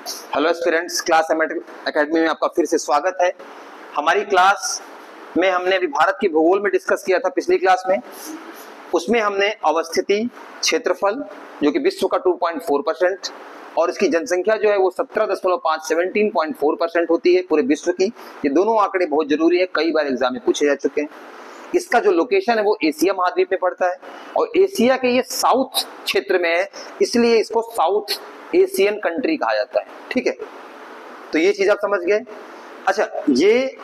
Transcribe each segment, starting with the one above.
Hello aspirants, class academy में आपका फिर से स्वागत है। हमारी क्लास में हमने अभी भारत की भूगोल में डिस्कस किया था पिछली क्लास में। उसमें हमने अवस्थिति, क्षेत्रफल जो कि विश्व का 2.4% और इसकी जनसंख्या जो है वो 17.5 17.4% होती है पूरे विश्व की। ये दोनों आंकड़े बहुत जरूरी है, कई बार एग्जाम में पूछे जा चुके हैं। इसका जो लोकेशन है वो एशिया महाद्वीप में पड़ता है और एशिया के ये साउथ क्षेत्र में है, इसलिए इसको साउथ एशियन कंट्री कहा जाता है। ठीक है, तो ये चीज आप समझ गए। अच्छा, ये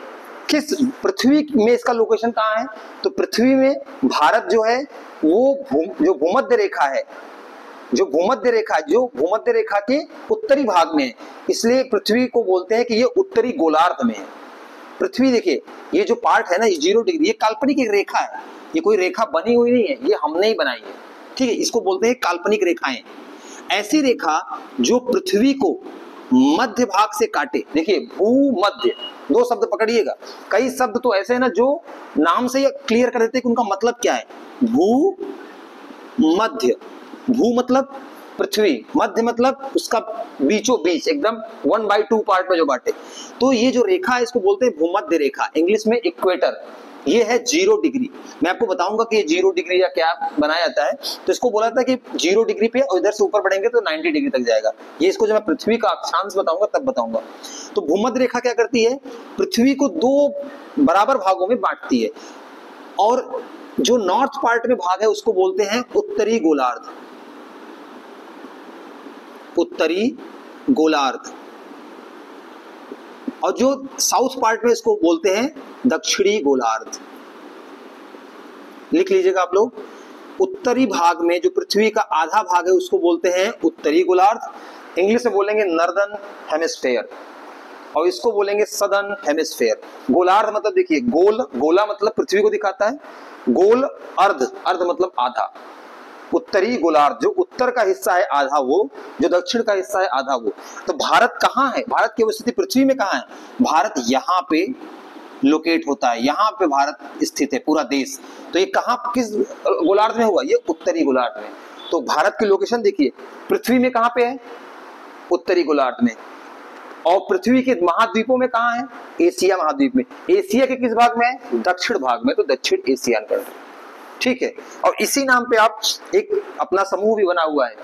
किस पृथ्वी में इसका लोकेशन कहाँ है? तो पृथ्वी में भारत जो है वो जो भूमध्य रेखा है, जो भूमध्य रेखा के उत्तरी भाग में है, इसलिए पृथ्वी को बोलते हैं कि ये उत्तरी गोलार्ध में है। पृथ्वी देखिए, ये जो पार्ट है ना, ये 0 डिग्री, ये काल्पनिक एक रेखा है, ये कोई रेखा बनी हुई नहीं है, ये हमने ही बनाई है। ठीक है, इसको बोलते हैं काल्पनिक रेखाएं। ऐसी रेखा जो पृथ्वी को मध्य भाग से काटे। देखिए, भूमध्य, दो शब्द पकड़िएगा। कई शब्द तो ऐसे हैं ना जो नाम से क्लियर कर देते हैं कि उनका मतलब क्या है। भू मध्य, भू मतलब पृथ्वी, मध्य मतलब उसका बीचों बीच, एकदम 1/2 पार्ट में जो बांटे। तो ये जो रेखा है इसको बोलते हैं भूमध्य रेखा, इंग्लिश में इक्वेटर। ये है 0 डिग्री। मैं आपको बताऊंगा कि ये 0 डिग्री या क्या बनाया जाता है। तो इसको बोला था कि 0 डिग्री पे और इधर से ऊपर बढ़ेंगे तो 90 डिग्री तक जाएगा। ये इसको जब मैं पृथ्वी का अक्षांश बताऊंगा तब बताऊंगा। तो भूमध्य रेखा क्या करती है? पृथ्वी को 2 बराबर भागों में बांटती है और जो नॉर्थ पार्ट में भाग है उसको बोलते हैं उत्तरी गोलार्ध, उत्तरी गोलार्ध। और जो साउथ पार्ट में इसको बोलते हैं दक्षिणी गोलार्ध। लिख लीजिएगा आप लोग। उत्तरी भाग में जो पृथ्वी का आधा भाग है उसको बोलते हैं उत्तरी गोलार्ध। इंग्लिश में बोलेंगे नॉर्दर्न हेमिस्फेयर और इसको बोलेंगे सदर्न हेमिस्फेयर। गोलार्ध मतलब देखिए, गोला मतलब पृथ्वी को दिखाता है, गोल अर्ध, अर्ध मतलब आधा। उत्तरी गोलार्ध, जो उत्तर का हिस्सा है आधा वो, जो दक्षिण का हिस्सा है आधा वो। तो भारत कहाँ है? भारत की स्थिति पृथ्वी में कहाँ है? भारत यहाँ पे लोकेट होता है, यहाँ पे भारत स्थित है, पूरा देश। तो ये कहाँ, किस गोलार्ध में हुआ? ये उत्तरी गोलार्ध में। तो भारत की लोकेशन देखिए, पृथ्वी में कहाँ पे है? उत्तरी गोलार्ध में। और पृथ्वी के महाद्वीपों में कहाँ है? एशिया महाद्वीप में। एशिया के किस भाग में है? दक्षिण भाग में, तो दक्षिण एशियन कंट्री। ठीक है, और इसी नाम पे आप एक अपना समूह भी बना हुआ है,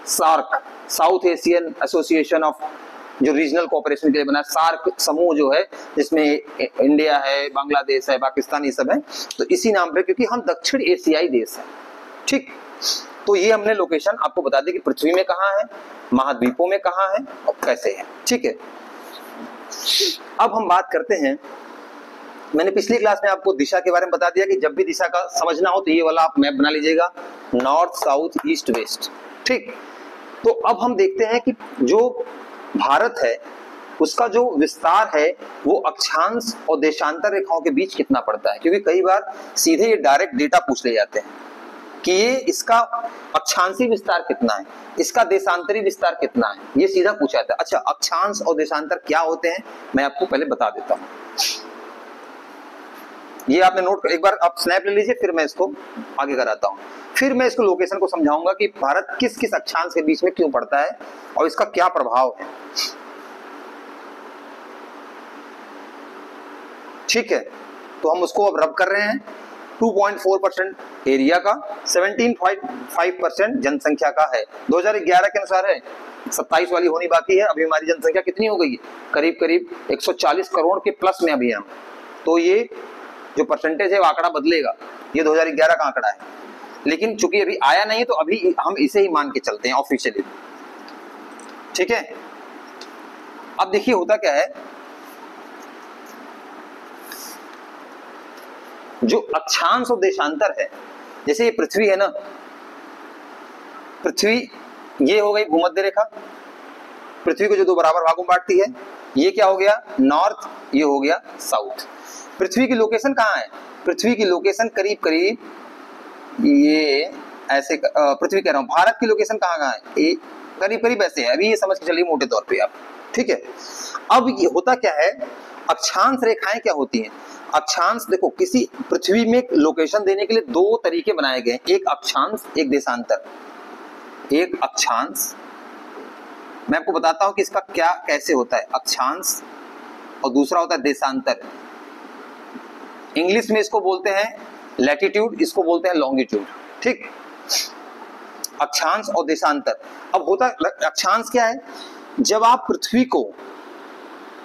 SAARC, South Asian association of, जो रीजनल कोऑपरेशन के लिए बना। सार्क समूह जो है जिसमें इंडिया है, बांग्लादेश है, पाकिस्तान, ये सब है। तो इसी नाम पे, क्योंकि हम दक्षिण एशियाई देश हैं। ठीक, तो ये हमने लोकेशन आपको बता दी कि पृथ्वी में कहाँ है, महाद्वीपों में कहाँ है और कैसे है। ठीक है, अब हम बात करते हैं। मैंने पिछली क्लास में आपको दिशा के बारे में बता दिया कि जब भी दिशा का समझना हो तो ये वाला आप मैप बना लीजिएगा, नॉर्थ साउथ ईस्ट वेस्ट। ठीक, तो अब हम देखते हैं कि जो भारत है उसका जो विस्तार है वो अक्षांश और देशांतर रेखाओं के बीच कितना पड़ता है, क्योंकि कई बार सीधे ये डायरेक्ट डेटा पूछ ले जाते हैं कि ये इसका अक्षांशी विस्तार कितना है, इसका देशांतरी विस्तार कितना है, ये सीधा पूछा जाता है। अच्छा, अक्षांश और देशांतर क्या होते हैं मैं आपको पहले बता देता हूँ। ये आपने नोट, एक बार आप स्नैप ले लीजिए, फिर मैं इसको आगे कराता हूँ। फिर मैं इसको लोकेशन को समझाऊंगा कि भारत किस किस अक्षांश के बीच में क्यों पड़ता है और इसका क्या प्रभाव है। ठीक है, तो हम उसको अब रब कर रहे हैं। 2.4% एरिया का, 17.5% जनसंख्या का है। 2011 के अनुसार है, 27 वाली होनी बाकी है। अभी हमारी जनसंख्या कितनी हो गई है? करीब करीब 140 करोड़ के प्लस में अभी हम। तो ये जो परसेंटेज है वो आंकड़ा बदलेगा, ये 2011 का आंकड़ा है, लेकिन चूंकि अभी आया नहीं तो अभी हम इसे ही मान के चलते हैं ऑफिशियली। ठीक है, अब देखिए होता क्या है, जो अक्षांश और देशांतर है, जैसे ये पृथ्वी है ना, पृथ्वी ये हो गई भूमध्य रेखा, पृथ्वी को जो 2 बराबर भागों में बांटती है। ये क्या हो गया? नॉर्थ, ये हो गया साउथ। पृथ्वी की लोकेशन कहाँ है? पृथ्वी की लोकेशन करीब करीब ये ऐसे, पृथ्वी कह रहा हूँ, भारत की लोकेशन कहाँ कहाँ है? ये करीब करीब ऐसे है। अभी ये समझ के चलिए मोटे तौर पे आप। ठीक है, अब ये होता क्या है, अक्षांश रेखाएं क्या होती हैं? अक्षांश देखो, किसी पृथ्वी में लोकेशन देने के लिए 2 तरीके बनाए गए, एक अक्षांश, एक देशांतर। एक अक्षांश मैं आपको बताता हूं कि इसका क्या कैसे होता है, अक्षांश और दूसरा होता है देशांतर। इंग्लिश में इसको बोलते हैं लैटिट्यूड, इसको बोलते हैं लॉन्गिट्यूड, ठीक। अक्षांश और देशांतर। अब होता अक्षांश क्या है, जब आप पृथ्वी को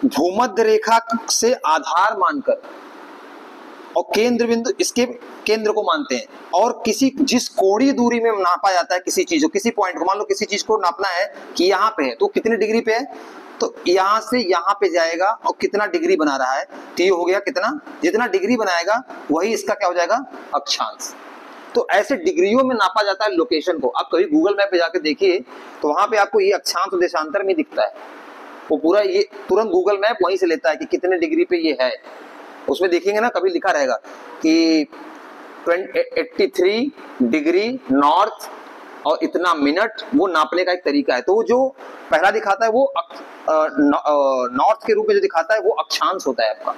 भूमध्य रेखा से आधार मानकर और केंद्र बिंदु इसके केंद्र को मानते हैं और किसी जिस कोणीय दूरी में नापा जाता है किसी चीज को, किसी पॉइंट को, मान लो किसी चीज को नापना है कि यहाँ पे है तो कितने डिग्री पे है, तो यहाँ से यहाँ पे जाएगा और कितना डिग्री बना रहा है, तो ये हो गया कितना, जितना डिग्री बनाएगा वही इसका क्या हो जाएगा, अक्षांश। तो ऐसे डिग्रियों में नापा जाता है लोकेशन को। आप कभी गूगल मैप पे जाके देखिए तो वहां पे आपको ये अक्षांश और देशांतर में दिखता है, वो पूरा ये तुरंत गूगल मैप वहीं से लेता है कि कितने डिग्री पे ये है। उसमें देखेंगे ना, कभी लिखा रहेगा कि 83 डिग्री नॉर्थ और इतना मिनट, वो नापने का एक तरीका है। तो वो जो पहला दिखाता है वो नॉर्थ के रूप में जो दिखाता है वो अक्षांश होता है आपका,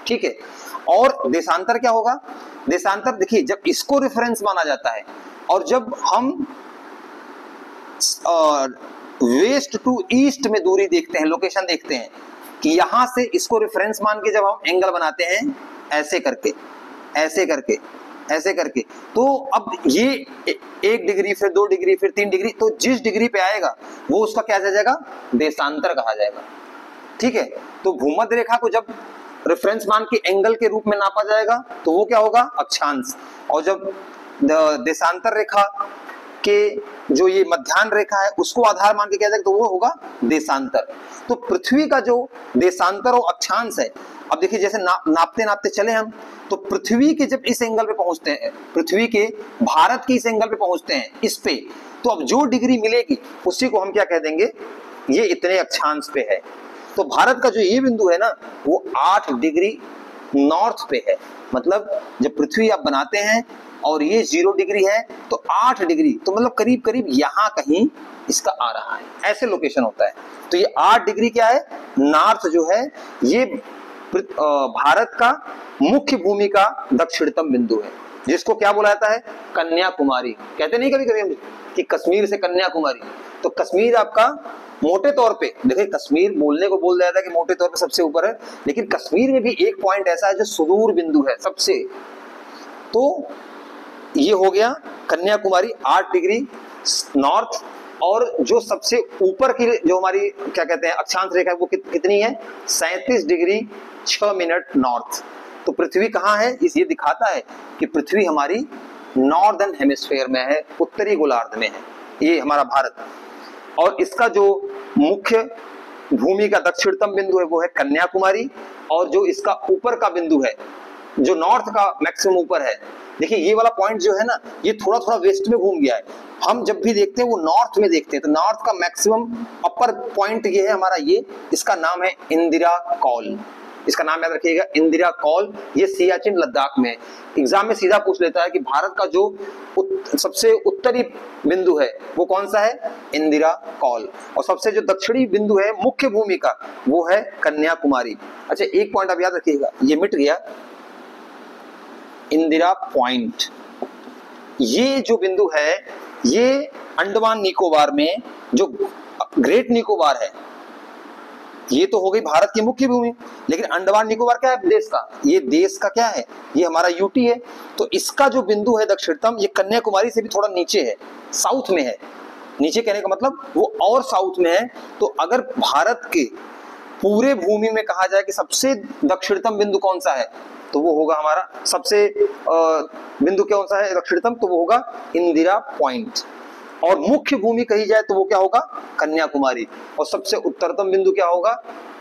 ठीक है। और देशांतर क्या होगा, देशांतर देखिए जब इसको रेफरेंस माना जाता है और जब हम वेस्ट टू ईस्ट में दूरी देखते हैं, लोकेशन देखते हैं कि यहां से इसको रेफरेंस मान के जब हम एंगल बनाते हैं ऐसे करके ऐसे करके ऐसे करके, तो अब ये 1 डिग्री फिर 2 डिग्री फिर 3 डिग्री, तो जिस डिग्री पे आएगा वो उसका क्या जाएगा, देशांतर कहा जाएगा, ठीक है। तो भूमध्य रेखा को जब रेफरेंस मान के एंगल के रूप में नापा जाएगा तो वो क्या होगा, अक्षांश। और जब देशांतर रेखा के जो ये मध्याह्न रेखा है उसको आधार मान के किया जाएगा तो वो होगा देशांतर। तो पृथ्वी का जो देशांतर और अक्षांश है, अब देखिए जैसे नापते नापते चले हम, तो पृथ्वी के जब इस एंगल पे पहुंचते हैं, पृथ्वी के भारत के इस एंगल पे पहुंचते हैं इस पे, तो अब जो डिग्री मिलेगी उसी को हम क्या कह देंगे, ये इतने अक्षांश पे है। तो भारत का जो ये बिंदु है ना वो 8 डिग्री नॉर्थ पे है, मतलब जब पृथ्वी आप बनाते हैं और ये 0 डिग्री है तो 8 डिग्री, तो मतलब करीब करीब यहाँ कहीं इसका आ रहा है, ऐसे लोकेशन होता है। तो ये 8 डिग्री क्या है, नॉर्थ जो है ये भारत का मुख्य भूमि का दक्षिणतम बिंदु है, जिसको क्या बोला जाता है, कन्याकुमारी। कहते नहीं कभी कभी हम कि कश्मीर से कन्याकुमारी, तो कश्मीर आपका मोटे तौर पे, देखिए कश्मीर बोलने को बोल जाता है कि मोटे तौर पे सबसे ऊपर है, लेकिन कश्मीर में भी एक पॉइंट ऐसा है जो सुदूर बिंदु है सबसे, तो ये हो गया कन्याकुमारी 8 डिग्री नॉर्थ। और जो सबसे ऊपर की जो हमारी क्या कहते हैं अक्षांश रेखा है वो कितनी है, 37 डिग्री 6 मिनट नॉर्थ। तो पृथ्वी कहाँ है, इस ये दिखाता है कि पृथ्वी हमारी नॉर्दर्न हेमिस्फीयर में है, उत्तरी गोलार्ध में है ये हमारा भारत। और इसका जो मुख्य भूमि का दक्षिणतम बिंदु है वो है कन्याकुमारी, और जो इसका ऊपर का बिंदु है जो नॉर्थ का मैक्सिमम ऊपर है, देखिए ये वाला पॉइंट जो है ना ये थोड़ा थोड़ा वेस्ट में घूम गया है। हम जब भी देखते हैं वो नॉर्थ में देखते हैं, तो नॉर्थ का मैक्सिमम अपर पॉइंट ये है हमारा, ये इसका नाम है इंदिरा कौल, इसका नाम याद रखिएगा इंदिरा कौल। ये सियाचिन लद्दाख में, एग्जाम में सीधा पूछ लेता है कि भारत का जो सबसे उत्तरी बिंदु है वो कौन सा है, इंदिरा कौल, और सबसे जो दक्षिणी बिंदु है मुख्य भूमि का वो है कन्याकुमारी। अच्छा एक पॉइंट आप याद रखिएगा, ये मिट गया, इंदिरा पॉइंट, ये जो बिंदु है ये अंडमान निकोबार में, जो ग्रेट निकोबार है ये तो हो गई भारत की मुख्य भूमि, लेकिन अंडमान निकोबार क्या है देश का, ये देश का क्या है, ये हमारा यूटी है। तो इसका जो बिंदु है दक्षिणतम, ये कन्याकुमारी से भी थोड़ा नीचे है, साउथ में है, नीचे कहने का मतलब वो और साउथ में है। तो अगर भारत के पूरे भूमि में कहा जाए कि सबसे दक्षिणतम बिंदु कौन सा है, तो वो होगा हमारा सबसे बिंदु कौन सा है दक्षिणतम, तो वो होगा इंदिरा पॉइंट। और मुख्य भूमि कही जाए तो वो क्या होगा, कन्याकुमारी। और सबसे उत्तरतम बिंदु क्या होगा,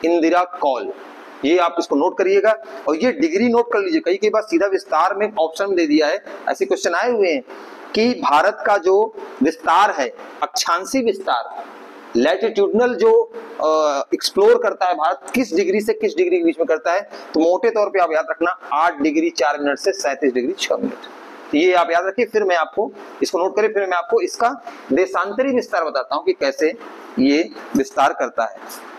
इंदिरा कौल। ये आप इसको नोट करिएगा और ये डिग्री नोट कर लीजिए। कई बार सीधा विस्तार में ऑप्शन दे दिया है, ऐसे क्वेश्चन आए हुए हैं कि भारत का जो विस्तार है, अक्षांशी विस्तार, लैटिट्यूडनल जो एक्सप्लोर करता है भारत, किस डिग्री से किस डिग्री के बीच में करता है, तो मोटे तौर पे आप याद रखना 8 डिग्री 4 मिनट से 37 डिग्री 6 मिनट, ये आप याद रखिए। फिर मैं आपको इसको नोट करें, फिर मैं आपको इसका देशांतरी विस्तार बताता हूं कि कैसे ये विस्तार करता है।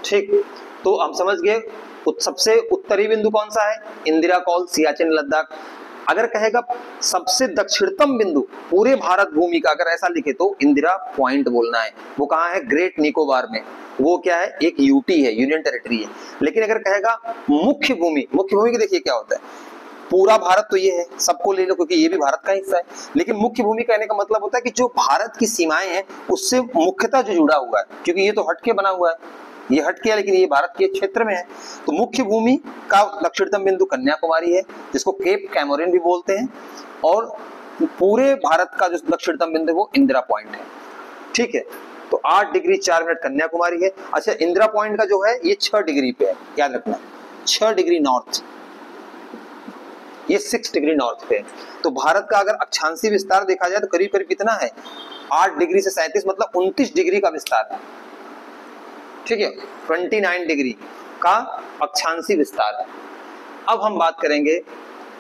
ठीक, तो हम समझ गए सबसे उत्तरी बिंदु कौन सा है, इंदिरा कॉल, सियाचिन, लद्दाख। अगर कहेगा सबसे दक्षिणतम बिंदु पूरे भारत भूमि का, अगर ऐसा लिखे तो इंदिरा पॉइंट बोलना है। वो कहाँ है, ग्रेट निकोबार में। वो क्या है, एक यूटी है, यूनियन टेरिटरी है। लेकिन अगर कहेगा मुख्य भूमि, मुख्य भूमि की देखिए क्या होता है, पूरा भारत तो ये है, सबको ले लो क्योंकि ये भी भारत का हिस्सा है। लेकिन मुख्य भूमि कहने का मतलब होता है कि जो भारत की सीमाएं हैं उससे मुख्यतः जो जुड़ा हुआ है, क्योंकि ये तो हटके बना हुआ है, ये हटके है लेकिन ये भारत के क्षेत्र में है। तो मुख्य भूमि का दक्षिणतम बिंदु कन्याकुमारी है, जिसको केप कैमोरिन भी बोलते हैं, और पूरे भारत का जो दक्षिणतम बिंदु वो इंदिरा पॉइंट है। ठीक है, तो 8 डिग्री 4 मिनट कन्याकुमारी है। अच्छा, इंदिरा पॉइंट का जो है ये 6 डिग्री पे है, याद रखना, 6 डिग्री नॉर्थ, ये 6 डिग्री नॉर्थ पे है। तो भारत का अगर अक्षांशीय विस्तार देखा जाए तो करीब करीब कितना है, 8 डिग्री से 37, मतलब 29 डिग्री का विस्तार है। ठीक है, 29 डिग्री का अक्षांशीय विस्तार है। अब हम बात करेंगे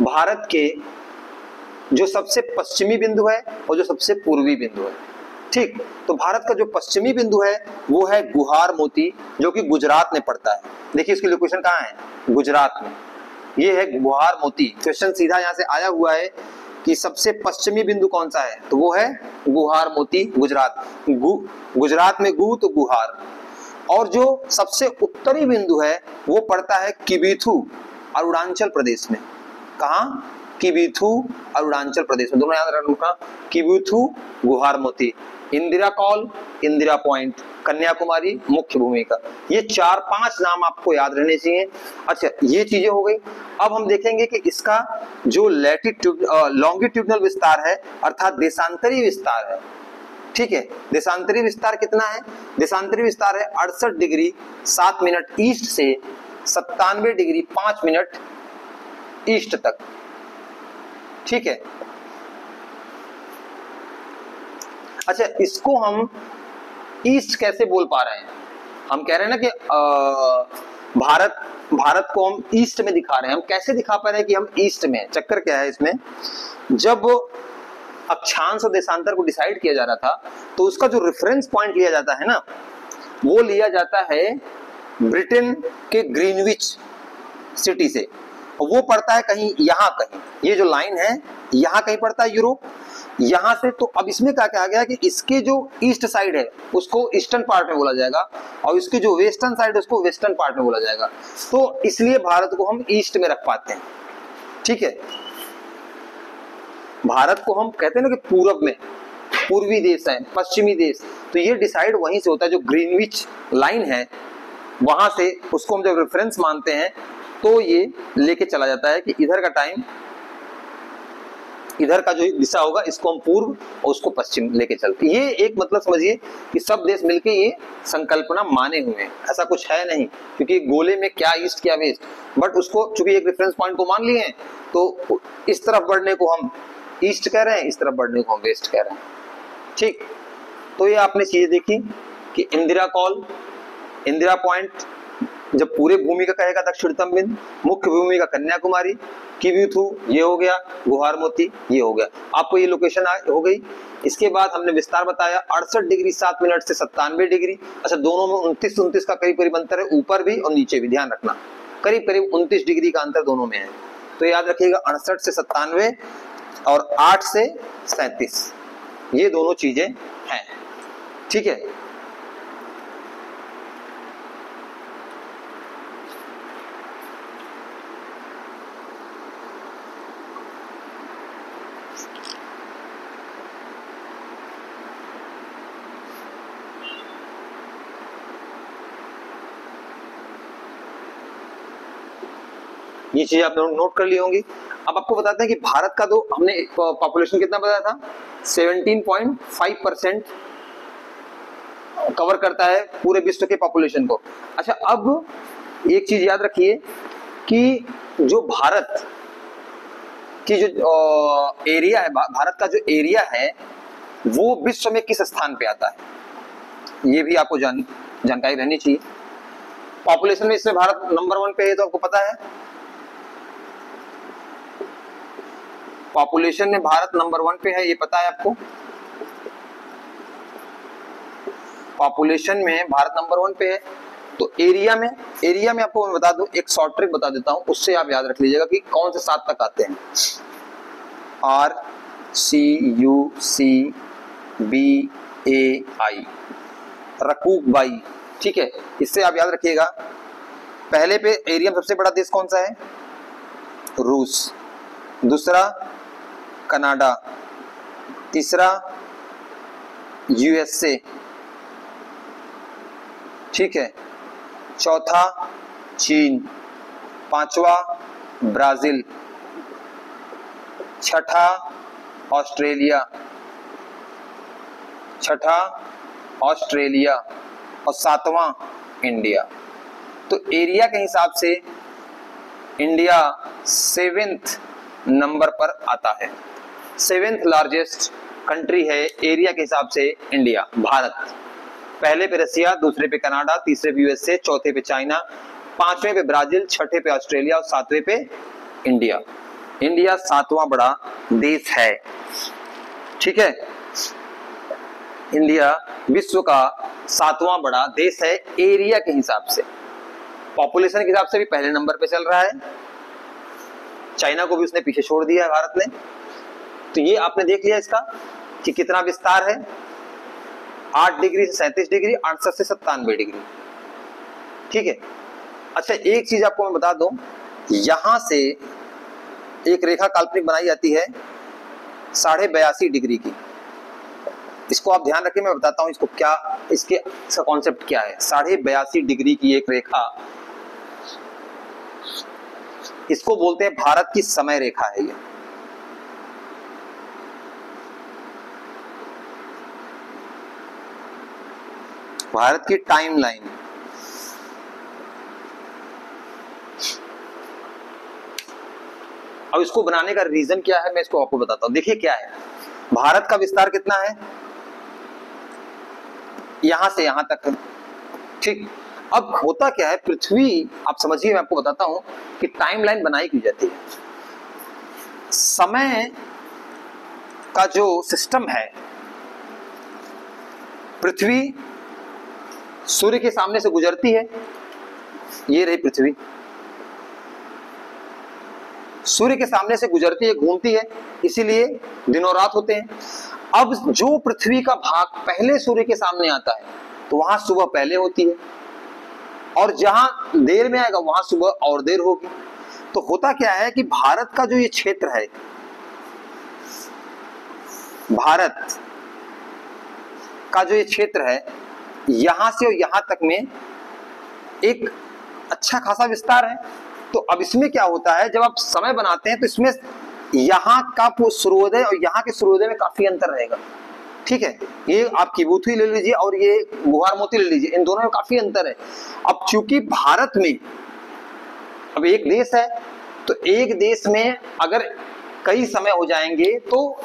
भारत के जो सबसे पश्चिमी बिंदु है और जो सबसे पूर्वी बिंदु है। ठीक, तो भारत का जो पश्चिमी बिंदु है वो है गुहार मोती, जो कि गुजरात में पड़ता है। देखिए इसकी लोकेशन कहाँ है, गुजरात में। ये है गुहार मोती। क्वेश्चन सीधा यहाँ से आया हुआ है कि सबसे पश्चिमी बिंदु कौन सा है, तो वो है गुहार मोती, गुजरात। गुजरात में गु तो गुहार। और जो सबसे उत्तरी बिंदु है वो पड़ता है किबीथू, अरुणाचल प्रदेश में। कहाँ, किबीथू, अरुणाचल प्रदेश में। दोनों याद रखना, किबीथू, गुहार मोती। इंदिरा कॉल, इंदिरा पॉइंट, कन्याकुमारी, मुख्य भूमि का। ये 4-5 नाम आपको याद रहने चाहिए। अच्छा, ये चीजें हो गई। अब हम देखेंगे कि इसका जो लॉन्गिट्यूडनल विस्तार है, अर्थात देशांतरी विस्तार है। ठीक है, देशांतरी विस्तार कितना है, देशांतरी विस्तार है 68 डिग्री 7 मिनट ईस्ट से 97 डिग्री 5 मिनट ईस्ट तक। ठीक है, अच्छा, इसको हम ईस्ट कैसे बोल पा रहे हैं, हम कह रहे हैं ना कि भारत को हम ईस्ट में दिखा रहे हैं। हम कैसे दिखा पा रहे हैं कि हम ईस्ट में हैं? चक्कर क्या है इसमें, जब अक्षांश और देशांतर को डिसाइड किया जा रहा था तो उसका जो रेफरेंस पॉइंट लिया जाता है ना, वो लिया जाता है ब्रिटेन के ग्रीनविच सिटी से, और वो पड़ता है कहीं यहाँ, कहीं ये जो लाइन है यहाँ कहीं पड़ता है यूरोप, यहाँ से। तो अब इसमें क्या कहा गया कि इसके जो ईस्ट साइड है उसको ईस्टर्न पार्ट में बोला जाएगा, और इसके जो वेस्टर्न साइड है उसको वेस्टर्न पार्ट में बोला जाएगा। तो इसलिए भारत को हम ईस्ट में रख पाते हैं। ठीक है, भारत को हम कहते हैं ना कि पूरब में, पूर्वी देश है, पश्चिमी देश, तो ये डिसाइड वहीं से होता है, जो ग्रीनविच लाइन है वहां से उसको हम जब रेफरेंस मानते हैं तो ये लेके चला जाता है कि इधर का टाइम, इधर का जो दिशा होगा इसको हम पूर्व और उसको पश्चिम लेके चलते। ये एक मतलब समझिए कि सब देश मिलके ये संकल्पना माने हुए हैं, ऐसा कुछ है नहीं, क्योंकि गोले में क्या ईस्ट क्या वेस्ट, बट उसको चूंकि एक रेफरेंस पॉइंट को मान लिए हैं तो इस तरफ बढ़ने को हम ईस्ट कह रहे हैं, इस तरफ बढ़ने को हम वेस्ट कह रहे हैं। ठीक, तो ये आपने चीजें देखी कि इंदिरा कॉल, इंदिरा पॉइंट जब पूरे भूमि का कहेगा दक्षिणतम बिंदु, मुख्य भूमि का कन्याकुमारी, किबीथू ये हो गया, गुहार मोती ये हो गया। आपको ये लोकेशन हो गई। इसके बाद हमने विस्तार बताया 68 डिग्री 7 मिनट से 97 डिग्री। अच्छा, दोनों में 29 का करीब करीब अंतर है, ऊपर भी और नीचे भी, ध्यान रखना करीब करीब 29 डिग्री का अंतर दोनों में है। तो याद रखिएगा 68 से 97 और 8 से 37, ये दोनों चीजें हैं। ठीक है, ये चीज आप नोट कर ली होंगी। अब आपको बताते हैं कि भारत का तो हमने पॉपुलेशन कितना बताया था, 17.5% कवर करता है पूरे विश्व के पॉपुलेशन को। अच्छा, अब एक चीज याद रखिए कि जो भारत की जो एरिया है, भारत का जो एरिया है वो विश्व में किस स्थान पे आता है, ये भी आपको जानकारी रहनी चाहिए। पॉपुलेशन में इसमें भारत नंबर 1 पे है, तो आपको पता है पॉपुलेशन में भारत नंबर 1 पे है, ये पता है आपको। पॉपुलेशन में भारत नंबर 1 पे है, तो एरिया में आपको मैं बता दूं, एक शॉर्ट ट्रिक बता देता हूं, उससे आप याद रख लीजिएगा कि कौन से 7 तक आते हैं। RCUCBAI, रकूबाई, ठीक है, इससे आप याद रखिएगा। पहले पे एरिया में सबसे बड़ा देश कौन सा है? रूस, दूसरा कनाडा, तीसरा USA, ठीक है, चौथा चीन, पांचवा ब्राजील, छठा ऑस्ट्रेलिया और सातवां इंडिया। तो एरिया के हिसाब से इंडिया 7th नंबर पर आता है। 7th लार्जेस्ट कंट्री है एरिया के हिसाब से इंडिया, भारत। पहले पे रसिया, दूसरे पे कनाडा, तीसरे पे USA, चौथे पे चाइना, पांचवें पे ब्राजील, छठे पे ऑस्ट्रेलिया और सातवें पे इंडिया। इंडिया 7वां बड़ा देश है, ठीक है। इंडिया विश्व का 7वां बड़ा देश है एरिया के हिसाब से। पॉपुलेशन के हिसाब से भी पहले नंबर पे चल रहा है। चाइना को भी उसने पीछे छोड़ दिया है भारत ने। तो ये आपने देख लिया इसका कि कितना विस्तार है, 8 डिग्री से 37 डिग्री, 68 से 97 डिग्री, ठीक है। अच्छा, एक चीज आपको मैं बता दूं, यहां से एक रेखा काल्पनिक बनाई जाती है 82.5 डिग्री की। इसको आप ध्यान रखें, मैं बताता हूं इसको क्या, इसका कॉन्सेप्ट क्या है। 82.5 डिग्री की एक रेखा, इसको बोलते हैं भारत की समय रेखा है ये। भारत की टाइमलाइन। अब इसको बनाने का रीजन क्या है, मैं इसको आपको बताता हूं। देखिए क्या है, भारत का विस्तार कितना है, यहां से यहां तक, ठीक। अब होता क्या है, पृथ्वी, आप समझिए, मैं आपको बताता हूं कि टाइमलाइन बनाई क्यों जाती है। समय का जो सिस्टम है, पृथ्वी सूर्य के सामने से गुजरती है, ये रही पृथ्वी, सूर्य के सामने से गुजरती है, घूमती है, इसीलिए दिन और रात होते हैं। अब जो पृथ्वी का भाग पहले सूर्य के सामने आता है तो वहां सुबह पहले होती है, और जहां देर में आएगा वहां सुबह और देर होगी। तो होता क्या है कि भारत का जो ये क्षेत्र है, भारत का जो ये क्षेत्र है, यहां से और यहां तक में एक अच्छा खासा विस्तार है। तो अब इसमें क्या होता है, जब आप समय बनाते हैं तो इसमें यहाँ का सूर्योदय और यहाँ के सूर्योदय में काफी अंतर रहेगा, ठीक है। ये आप किबुथु ले लीजिए और ये गुहार मोती ले लीजिए, इन दोनों में काफी अंतर है। अब चूंकि भारत में अब एक देश है, तो एक देश में अगर कई समय हो जाएंगे तो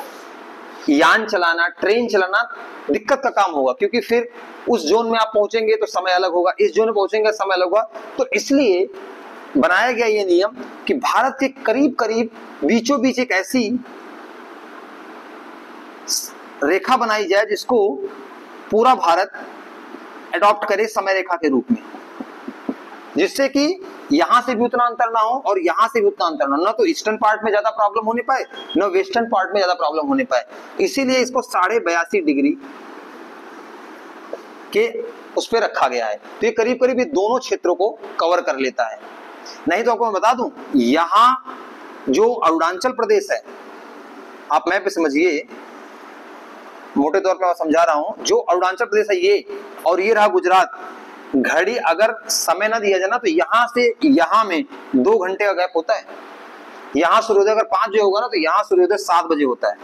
यान चलाना, ट्रेन चलाना दिक्कत का काम होगा, क्योंकि फिर उस जोन में आप पहुंचेंगे तो समय अलग होगा, इस जोन में पहुंचेंगे समय अलग होगा। तो इसलिए बनाया गया ये नियम कि भारत के करीब करीब बीचों बीच एक ऐसी रेखा बनाई जाए जिसको पूरा भारत अडॉप्ट करे समय रेखा के रूप में, जिससे कि यहां से भी उतना अंतर ना हो और यहां से भी उतना अंतर ना हो, ना तो ईस्टर्न पार्ट में ज्यादा प्रॉब्लम होने पाए, ना वेस्टर्न पार्ट में ज्यादा प्रॉब्लम होने पाए। इसीलिए इसको 82.5 डिग्री के उस पर रखा गया है। तो ये करीब करीब दोनों क्षेत्रों को कवर कर लेता है। नहीं तो आपको मैं बता दूं, यहां जो अरुणाचल प्रदेश है, आप मैप पे समझिए, मोटे तौर पे मैं समझा रहा हूं, जो अरुणाचल प्रदेश है ये, और ये रहा गुजरात, घड़ी अगर समय ना दिया जाए ना तो यहां से यहां में 2 घंटे का गैप होता है। यहां सूर्योदय अगर 5 बजे होगा ना तो यहां सूर्योदय 7 बजे होता है।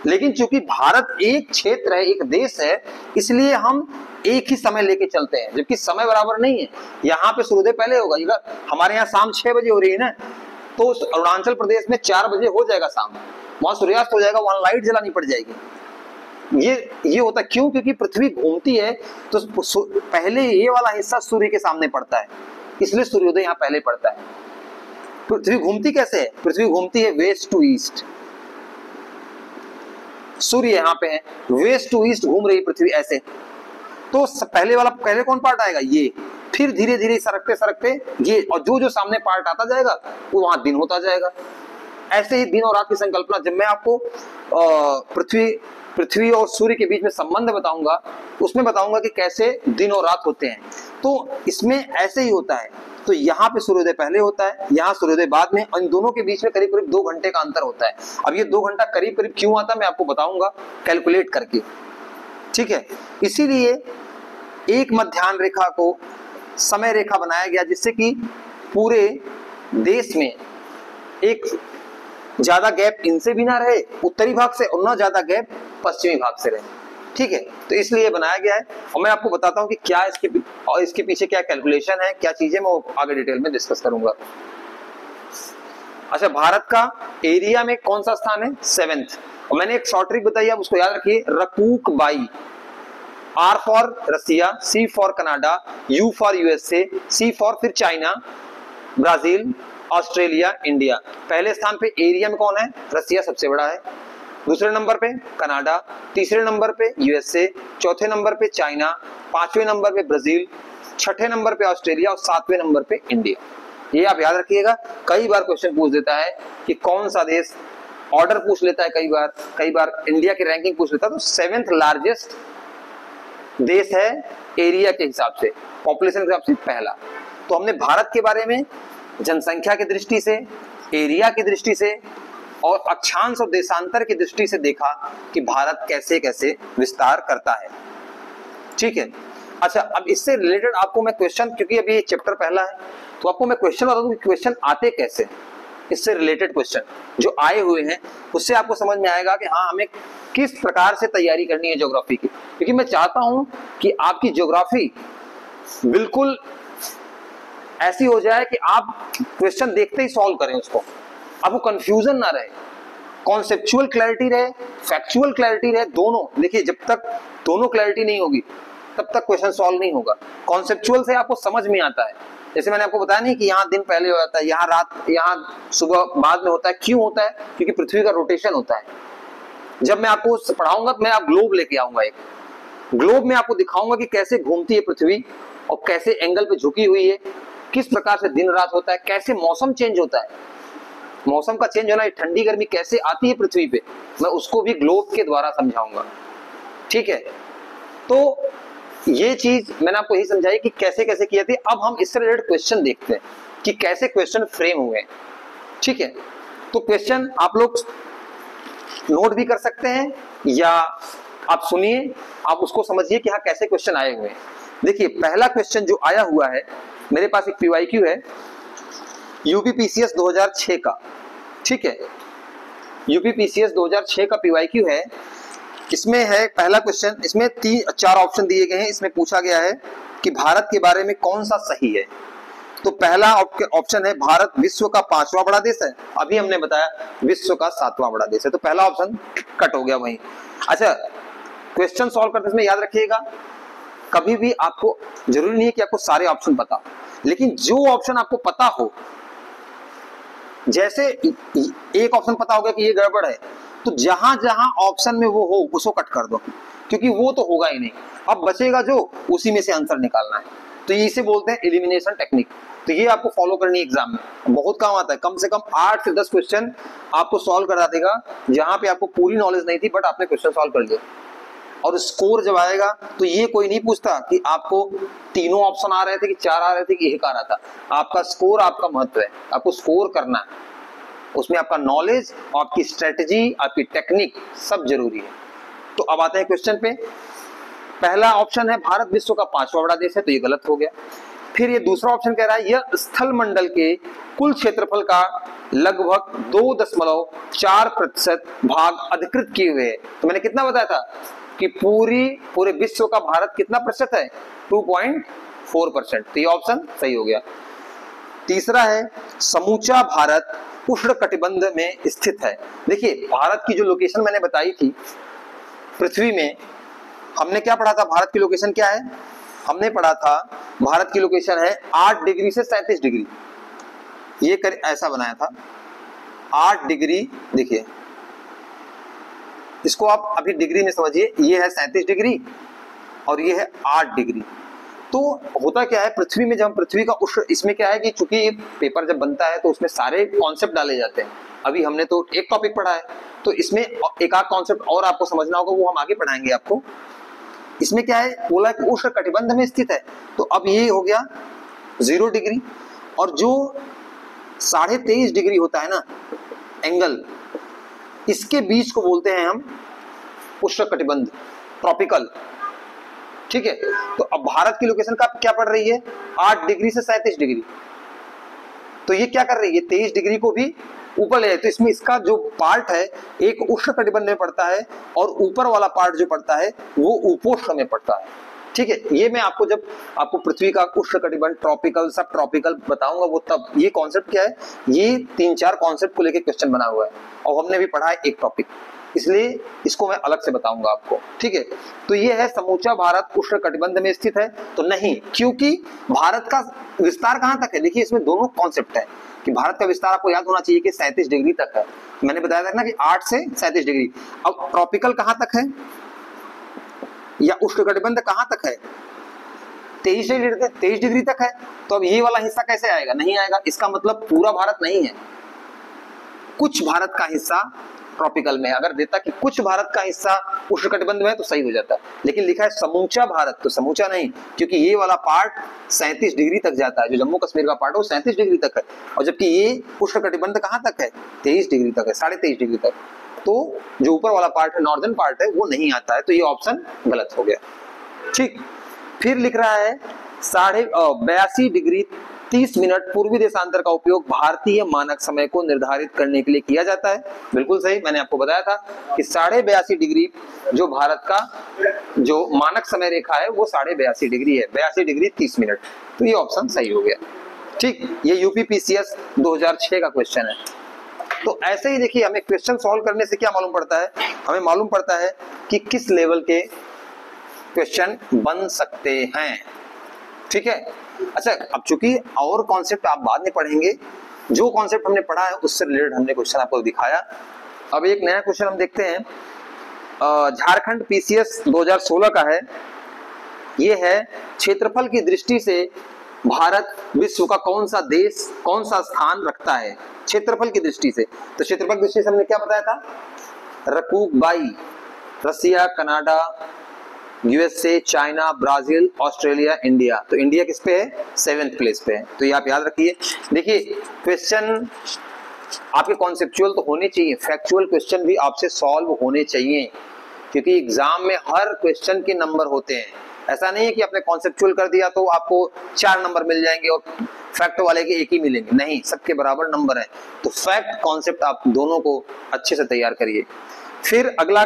लेकिन चूंकि भारत एक क्षेत्र है, एक देश है, इसलिए हम एक ही समय लेके चलते हैं, जबकि समय बराबर नहीं है। यहाँ पे सूर्योदय पहले होगा, अगर हमारे यहाँ शाम 6 बजे हो रही है ना, तो अरुणाचल प्रदेश में 4 बजे हो जाएगा शाम, वहां सूर्यास्त हो जाएगा, वहां लाइट जलानी पड़ जाएगी। ये होता क्यों? क्योंकि पृथ्वी घूमती है तो पहले ये वाला हिस्सा सूर्य के सामने पड़ता है, इसलिए सूर्योदय यहाँ पहले पड़ता है। पृथ्वी घूमती कैसे है? पृथ्वी घूमती है वेस्ट टू ईस्ट, सूर्य यहाँ पे है, वेस्ट टू ईस्ट घूम रही पृथ्वी ऐसे। तो पहले कौन पार्ट आएगा, ये, फिर धीरे धीरे सरकते सरकते ये, और जो जो सामने पार्ट आता जाएगा वो वहां दिन होता जाएगा। ऐसे ही दिन और रात की संकल्पना, जब मैं आपको पृथ्वी और सूर्य के बीच में संबंध बताऊंगा, उसमें बताऊंगा कि कैसे दिन और रात होते हैं। तो इसमें ऐसे ही होता है। तो यहाँ पे सूर्योदय पहले होता है, यहाँ सूर्योदय बाद में, इन दोनों के बीच में करीब करीब 2 घंटे का अंतर होता है। अब ये 2 घंटा करीब करीब क्यों आता है मैं आपको बताऊंगा कैलकुलेट करके, ठीक है। इसीलिए एक मध्याह्न रेखा को समय रेखा बनाया गया, जिससे कि पूरे देश में एक ज्यादा गैप इनसे भी ना रहे उत्तरी भाग से, और ना ज्यादा गैप पश्चिमी भाग से रहे, ठीक है। तो इसलिए बनाया गया है, और मैं आपको बताता हूं कि क्या इसके पीछे क्या कैलकुलेशन है, क्या चीजें, मैं आगे डिटेल में डिस्कस करूंगा। अच्छा, भारत का एरिया में कौन सा स्थान है, 7th। और मैंने एक शॉर्ट ट्रिक बताई, आप उसको याद रखिए, रकूक बाई। R for Russia, C for Canada, U for USA, C for फिर चाइना, ब्राजील, ऑस्ट्रेलिया, इंडिया। पहले स्थान पे एरिया में कौन है, रसिया सबसे बड़ा है, दूसरे नंबर पे कनाडा, तीसरे नंबर पे USA, चौथे नंबर पे चाइना, 5वें नंबर पे ब्राजील, 6ठे नंबर पे ऑस्ट्रेलिया और 7वें नंबर पे इंडिया। ये आप याद रखिएगा, कई बार क्वेश्चन पूछ देता है कि कौन सा देश, ऑर्डर पूछ लेता है, कई बार इंडिया की रैंकिंग पूछ लेता है। तो 7th लार्जेस्ट देश है एरिया के हिसाब से, पॉपुलेशन के हिसाब से पहला। तो हमने भारत के बारे में जनसंख्या की दृष्टि से, एरिया की दृष्टि से और अक्षांश और देशांतर की दृष्टि से देखा कि भारत कैसे कैसे विस्तार करता है, ठीक है। अच्छा, अब इससे रिलेटेड आपको मैं क्वेश्चन, क्योंकि अभी ये चैप्टर पहला है, तो आपको मैं क्वेश्चन बता दूं कि क्वेश्चन आते कैसे, इससे रिलेटेड क्वेश्चन जो आए हुए हैं, उससे आपको समझ में आएगा कि हाँ, हमें किस प्रकार से तैयारी करनी है ज्योग्राफी की। क्योंकि मैं चाहता हूं कि आपकी ज्योग्राफी बिल्कुल ऐसी हो जाए कि आप क्वेश्चन देखते ही सॉल्व करें उसको, आपको कंफ्यूजन ना रहे, कॉन्सेप्चुअल क्लैरिटी रहे, फैक्चुअल क्लैरिटी रहे, दोनों। देखिए, जब तक दोनों क्लैरिटी नहीं होगी तब तक क्वेश्चन सॉल्व नहीं होगा। कॉन्सेप्चुअल से आपको समझ में आता है, जैसे मैंने आपको बताया नहीं कि यहाँ दिन पहले हो जाता है, यहाँ रात, यहाँ सुबह बाद में होता है। क्यों होता है, क्योंकि पृथ्वी का रोटेशन होता है। जब मैं आपको पढ़ाऊंगा तो मैं आप ग्लोब लेके आऊंगा, एक ग्लोब में आपको दिखाऊंगा कि कैसे घूमती है पृथ्वी और कैसे एंगल पे झुकी हुई है, किस प्रकार से दिन रात होता है, कैसे मौसम चेंज होता है, मौसम का चेंज होना, ठंडी गर्मी कैसे आती है पृथ्वी पे, मैं उसको भी ग्लोब के द्वारा समझाऊंगा, ठीक है। तो ये चीज मैंने आपको यही समझाई कि कैसे कैसे किया थी। अब हम इससे रिलेटेड क्वेश्चन देखते हैं कि कैसे क्वेश्चन फ्रेम हुए, ठीक है। तो क्वेश्चन आप लोग नोट भी कर सकते हैं या आप सुनिए, आप उसको समझिए कि हाँ कैसे क्वेश्चन आए हुए हैं। देखिए, पहला क्वेश्चन जो आया हुआ है मेरे पास, एक PYQ है UPPCS 2006 का, ठीक है। UPPCS 2006 का PYQ है। इसमें है पहला क्वेश्चन, इसमें 4 ऑप्शन दिए गए हैं। इसमें पूछा गया है कि भारत के बारे में कौन सा सही है। तो पहला ऑप्शन है, भारत विश्व का 5वां बड़ा देश है। अभी हमने बताया विश्व का 7वां बड़ा देश है, तो पहला ऑप्शन कट हो गया वहीं। अच्छा, क्वेश्चन सॉल्व करते समय याद रखिएगा, कभी भी आपको जरूरी नहीं है कि आपको सारे ऑप्शन पता, लेकिन जो ऑप्शन आपको पता हो, जैसे एक ऑप्शन पता होगा कि ये गड़बड़ है, तो जहां जहां ऑप्शन में वो हो उसको कट कर दो, क्योंकि वो तो होगा ही नहीं। अब बचेगा जो, उसी में से आंसर निकालना है। तो इसे बोलते हैं एलिमिनेशन टेक्निक। तो ये आपको फॉलो करनी है, एग्जाम में बहुत काम आता है। कम से कम 8 से 10 क्वेश्चन आपको सॉल्व करा देगा, जहां पे आपको पूरी नॉलेज नहीं थी बट आपने क्वेश्चन सॉल्व कर लिया। और स्कोर जब आएगा तो ये कोई नहीं पूछता कि आपको तीनों ऑप्शन आ रहे थे कि 4 आ रहे थे कि 1 आ रहा था। आपका स्कोर आपका महत्व है, आपको स्कोर करना है, उसमें आपका नॉलेज, आपकी स्ट्रेटजी, आपकी टेक्निक सब जरूरी है। तो अब आते हैं क्वेश्चन पे। पहला ऑप्शन है भारत विश्व का 5वां बड़ा देश है, तो ये गलत हो गया। फिर ये दूसरा ऑप्शन कह रहा है यह स्थल मंडल के कुल क्षेत्रफल का लगभग 2.4% भाग अधिकृत किए हुए है। तो मैंने कितना बताया था कि पूरे विश्व का भारत कितना प्रतिशत है, 2.4%। तो ये ऑप्शन सही हो गया। तीसरा है समूचा भारत उष्ण कटिबंध में स्थित है। देखिए, भारत की जो लोकेशन मैंने बताई थी पृथ्वी में, हमने क्या पढ़ा था, भारत की लोकेशन क्या है, हमने पढ़ा था भारत की लोकेशन है 8 डिग्री से 37 डिग्री। ये ऐसा बनाया था 8 डिग्री। देखिए, इसको आप अभी डिग्री में समझिए, ये है 37 डिग्री और ये है 8 डिग्री। तो होता क्या है, पृथ्वी में जब हम पृथ्वी का उष्ण, इसमें क्या है कि चूंकि पेपर जब बनता है तो उसमें सारे कॉन्सेप्ट डाले जाते हैं। अभी हमने तो एक टॉपिक पढ़ा है, तो इसमें एक आध कॉन्सेप्ट और आपको समझना होगा, वो हम आगे पढ़ाएंगे आपको। इसमें क्या है, बोला कि उष्ण कटिबंध में स्थित है, तो अब ये हो गया 0 डिग्री, और जो 23.5 डिग्री होता है ना एंगल, इसके बीच को बोलते हैं हम उष्ण कटिबंध, ट्रॉपिकल। ठीक है, तो अब भारत की लोकेशन का क्या पड़ रही है, 8 डिग्री से 37 डिग्री, तो ये क्या कर रही है, 23 डिग्री को भी ऊपर ले जाए। तो इसमें इसका जो पार्ट है एक उष्ण कटिबंध में पड़ता है, और ऊपर वाला पार्ट जो पड़ता है वो उपोष्ण में पड़ता है। ठीक है, ये मैं आपको जब आपको पृथ्वी का उष्ण कटिबंध, ट्रॉपिकल, सब ट्रॉपिकल बताऊंगा, वो तब। ये कॉन्सेप्ट क्या है, ये 3-4 कॉन्सेप्ट को लेकर क्वेश्चन बना हुआ है, और हमने भी पढ़ा है एक टॉपिक, इसलिए इसको मैं अलग से बताऊंगा आपको। ठीक है, तो ये है समूचा भारत उष्ण कटिबंध में स्थित है, तो नहीं, क्योंकि भारत का विस्तार कहां तक है, देखिए इसमें दोनों कॉन्सेप्ट है कि भारत का विस्तार आपको याद होना चाहिए कि 37 डिग्री तक है। मैंने बताया था ना कि 8 से 37 डिग्री। अब ट्रॉपिकल कहां तक है, या उष्णकटिबंध कहां तक है, 23 डिग्री तक है। तो अब ये वाला हिस्सा कैसे आएगा, नहीं आएगा। इसका मतलब पूरा भारत नहीं है, कुछ भारत का हिस्सा ट्रॉपिकल में है। अगर देता कि कुछ भारत का हिस्सा उष्णकटिबंध में है तो सही हो जाता, लेकिन लिखा है समूचा भारत, तो समूचा नहीं, क्योंकि ये वाला पार्ट 37 डिग्री तक जाता है। जो जम्मू कश्मीर का पार्ट है वो 37 डिग्री तक है, और जबकि ये उष्णकटिबंध कहां तक है, 23 डिग्री तक है, 23.5 डिग्री तक। तो जो ऊपर वाला पार्ट है, नॉर्दर्न पार्ट है, वो नहीं आता है, तो ये ऑप्शन गलत हो गया। ठीक, फिर लिख रहा है 82 डिग्री 30 मिनट पूर्वी देशांतर का उपयोग भारतीय मानक समय को निर्धारित करने के लिए किया जाता है। बिल्कुल सही, मैंने आपको बताया था कि 82.5 डिग्री जो भारत का जो मानक समय रेखा है वो 82.5 डिग्री है, 82 डिग्री 30 मिनट। तो ये ऑप्शन सही हो गया। ठीक, ये यूपीपीसीएस 2006 का क्वेश्चन है। तो ऐसे ही देखिए, हमें क्वेश्चन सॉल्व करने से क्या मालूम पड़ता है, हमें मालूम पड़ता है कि किस लेवल के क्वेश्चन बन सकते हैं। ठीक है, अच्छा, अब चूंकि और कॉन्सेप्ट आप बाद में पढ़ेंगे, जो कॉन्सेप्ट हमने पढ़ा है उससे रिलेटेड हमने क्वेश्चन आपको दिखाया। अब एक नया क्वेश्चन हम देखते हैं, झारखंड पीसीएस 2016 का है। ये है क्षेत्रफल की दृष्टि से भारत विश्व का कौन सा देश, कौन सा स्थान रखता है क्षेत्रफल की दृष्टि से। तो क्षेत्रफल की दृष्टि से हमने क्या बताया था, रकूक-बाई, Russia, Canada, USA, China, Brazil, Australia, India. तो इंडिया किस पे है, 7th प्लेस पे है। तो ये आप याद रखिए। देखिए, क्वेश्चन आपके कॉन्सेप्चुअल तो होने चाहिए, फैक्चुअल क्वेश्चन भी आपसे सॉल्व होने चाहिए, क्योंकि एग्जाम में हर क्वेश्चन के नंबर होते हैं। ऐसा नहीं है कि आपने कॉन्सेप्चुअल कर दिया तो आपको 4 नंबर मिल जाएंगे और फैक्ट वाले के 1 ही मिलेंगे, नहीं, सबके बराबर नंबर है। तो फैक्ट कॉन्सेप्ट आप दोनों को अच्छे से तैयार करिए। फिर अगला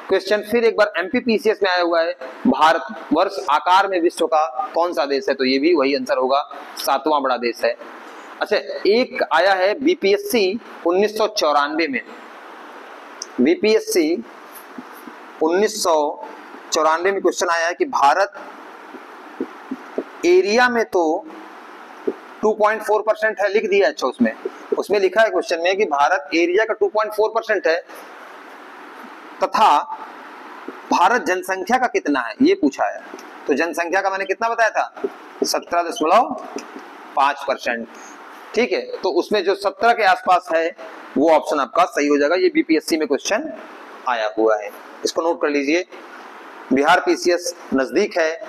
क्वेश्चन फिर एक बार एमपीपीसीएस में आया हुआ है, भारत वर्ष आकार में विश्व का कौन सा देश है। तो ये भी वही आंसर होगा, 7वां बड़ा देश है। अच्छा, एक आया है बीपीएससी 1994 में, बीपीएससी 1994 में क्वेश्चन आया है कि भारत एरिया में तो 2.4% है, लिख दिया। अच्छा, उसमें लिखा है क्वेश्चन में कि भारत एरिया का 2.4% है, तथा भारत जनसंख्या का कितना है ये पूछा है। तो जनसंख्या का मैंने कितना बताया था, 17.5%। ठीक है, तो उसमें जो 17 के आसपास है वो ऑप्शन आपका सही हो जाएगा। ये बीपीएससी में क्वेश्चन आया हुआ है, इसको नोट कर लीजिए। बिहार पीसीएस नजदीक है,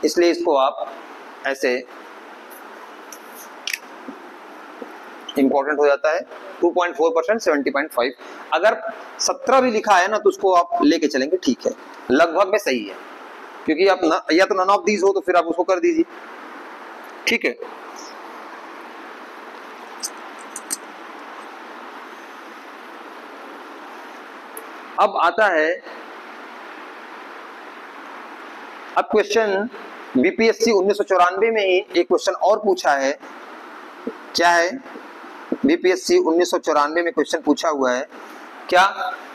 इसलिए इसको आप ऐसे इंपॉर्टेंट हो जाता है। 2.4%, 70.5। अगर 17 भी लिखा है ना तो उसको आप लेके चलेंगे, ठीक है, लगभग में सही है, क्योंकि आप या तो नन ऑफ दीज हो तो फिर आप उसको कर दीजिए। ठीक है, अब आता है, अब क्वेश्चन बीपीएससी 1994 में ही एक क्वेश्चन और पूछा है। क्या है, बीपीएससी 1994 में क्वेश्चन पूछा हुआ है, क्या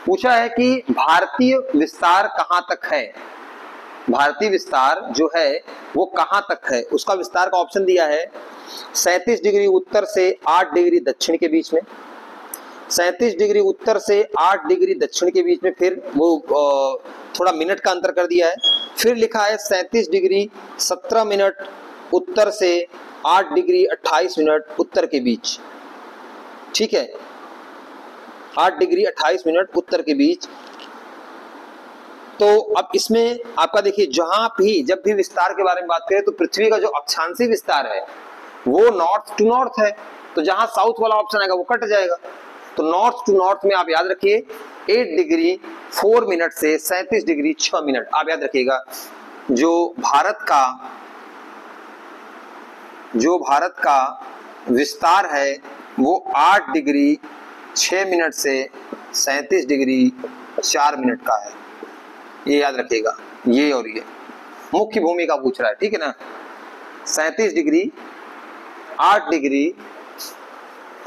पूछा है कि भारतीय विस्तार कहां तक है, भारतीय विस्तार जो है वो कहां तक है। उसका विस्तार का ऑप्शन दिया है 37 डिग्री उत्तर से 8 डिग्री दक्षिण के बीच में, 37 डिग्री उत्तर से 8 डिग्री दक्षिण के बीच में, फिर वो थोड़ा मिनट का अंतर कर दिया है। फिर लिखा है 37 डिग्री 17 मिनट उत्तर से 8 डिग्री 28 मिनट उत्तर के बीच। ठीक है, 8 डिग्री 28 मिनट उत्तर के बीच। तो अब इसमें आपका देखिए, जहां भी जब भी विस्तार के बारे में बात करें तो पृथ्वी का जो अक्षांशीय विस्तार है वो नॉर्थ टू नॉर्थ है, तो जहां साउथ वाला ऑप्शन आएगा वो कट जाएगा। तो नॉर्थ टू नॉर्थ में आप याद रखिए 8 डिग्री 4 मिनट से 37 डिग्री 6 मिनट। आप याद रखिएगा जो भारत का विस्तार है वो 8 डिग्री 6 मिनट से 37 डिग्री 4 मिनट का है, ये याद रखिएगा। ये और ये मुख्य भूमि का पूछ रहा है, ठीक है ना। 37 डिग्री 8 डिग्री,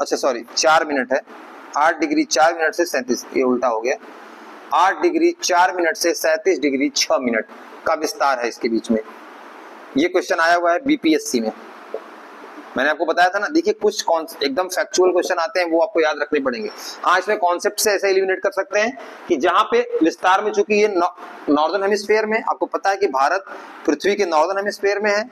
अच्छा सॉरी 4 मिनट है, 8 डिग्री 4 मिनट से 37, ये उल्टा हो गया, 8 डिग्री 4 मिनट से 37 डिग्री 6 मिनट का विस्तार है इसके बीच में। ये क्वेश्चन आया हुआ है बीपीएससी में, मैंने आपको बताया था ना। देखिए कुछ एकदम फैक्चुअल क्वेश्चन आते हैं वो आपको याद रखने पड़ेंगे। हाँ, इसमें कॉन्सेप्ट से ऐसे एलिमिनेट कर सकते हैं कि जहां पे विस्तार में, चूंकि ये नॉर्दर्न हेमिस्फीयर में, आपको पता है कि भारत पृथ्वी के नॉर्दर्न हेमिस्फीयर में है,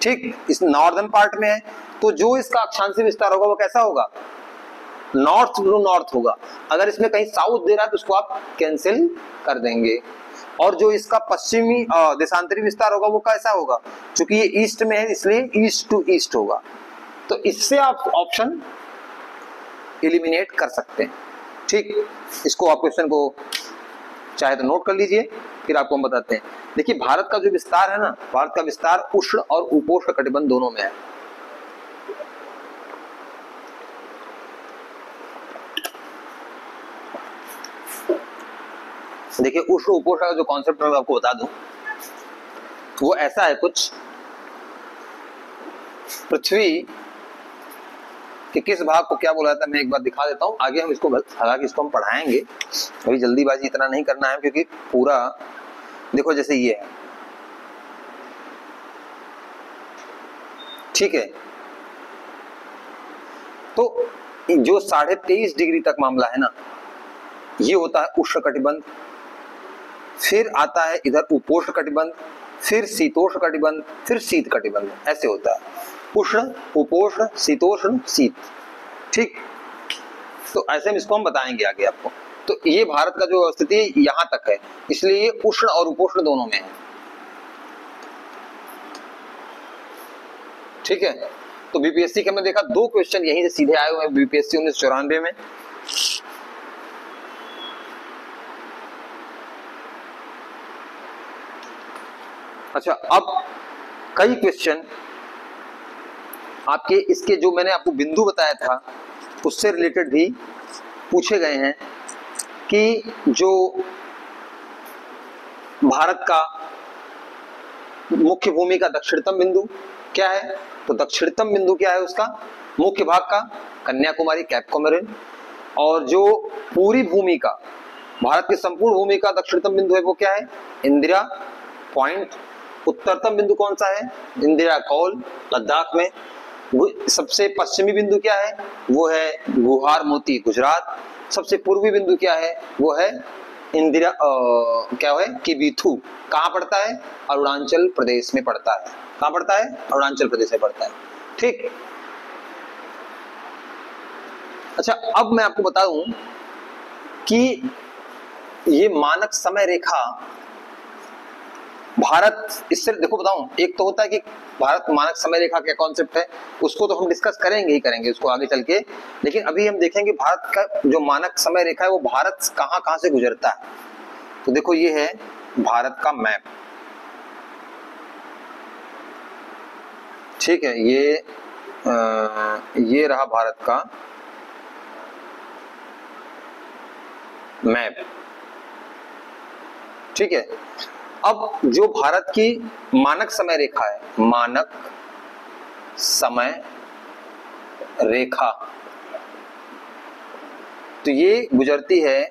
ठीक, इस नॉर्दर्न पार्ट में है, तो जो इसका अक्षांशीय विस्तार होगा वो कैसा होगा, नॉर्थ टू नॉर्थ होगा। अगर इसमें कहीं साउथ दे रहा है तो उसको आप कैंसिल कर देंगे। और जो इसका पश्चिमी देशांतरी विस्तार होगा वो कैसा होगा, क्योंकि ये ईस्ट में है इसलिए ईस्ट टू ईस्ट होगा। तो इससे आप ऑप्शन एलिमिनेट कर सकते हैं, ठीक। इसको आप क्वेश्चन को चाहे तो नोट कर लीजिए, फिर आपको हम बताते हैं। देखिए भारत का जो विस्तार है ना, भारत का विस्तार उष्ण और उपोष्ण कटिबंध दोनों में है। देखिए उष्ण उपोष्ण का जो कॉन्सेप्ट मैं आपको बता दूं वो ऐसा है कुछ, पृथ्वी कि किस भाग को क्या बोला जाता है मैं एक बार दिखा देता हूं, आगे हम इसको, हालांकि इसको हम पढ़ाएंगे, अभी जल्दीबाजी इतना नहीं करना है क्योंकि पूरा देखो जैसे ये है, ठीक है। तो जो 23.5 डिग्री तक मामला है ना, ये होता है उष्ण कटिबंध, फिर आता है इधर उपोष्ण कटिबंध, फिर शीतोष्ण कटिबंध, फिर शीत कटिबंध, ऐसे होता है उष्ण उपोष्ण शीतोष्ण शीत, ठीक। तो ऐसे में इसको हम बताएंगे आगे आपको। तो ये भारत का जो स्थिति यहां तक है, इसलिए ये उष्ण और उपोष्ण दोनों में है, ठीक है। तो बीपीएससी के हमने देखा 2 क्वेश्चन यहीं से सीधे आए हुए हैं बीपीएससी 1994 में। अच्छा, अब कई क्वेश्चन आपके इसके जो मैंने आपको बिंदु बताया था उससे रिलेटेड भी पूछे गए हैं कि जो भारत का मुख्य भूमि का दक्षिणतम बिंदु क्या है, तो दक्षिणतम बिंदु क्या है उसका मुख्य भाग का, कन्याकुमारी कैप कॉमोरिन। और जो पूरी भूमि का, भारत की संपूर्ण भूमि का दक्षिणतम बिंदु है वो क्या है, इंदिरा पॉइंट। उत्तरतम बिंदु कौन सा है, इंदिरा कौल लद्दाख में। वो सबसे पश्चिमी बिंदु क्या है, वो है गुहार मोती गुजरात। सबसे पूर्वी बिंदु क्या है, वो है इंदिरा क्या है किबिथु। कहाँ पड़ता है, अरुणाचल प्रदेश में पड़ता है। कहाँ पड़ता है, अरुणाचल प्रदेश में पड़ता है, ठीक। अच्छा, अब मैं आपको बता दूं कि ये मानक समय रेखा भारत, इससे देखो बताऊं, एक तो होता है कि भारत मानक समय रेखा क्या कॉन्सेप्ट है, उसको तो हम डिस्कस करेंगे ही करेंगे उसको आगे चल के। लेकिन अभी हम देखेंगे भारत का जो मानक समय रेखा है वो भारत कहां कहां से गुजरता है। तो देखो ये है भारत का मैप, ठीक है। ये रहा भारत का मैप, ठीक है। अब जो भारत की मानक समय रेखा है, मानक समय रेखा, तो ये गुजरती है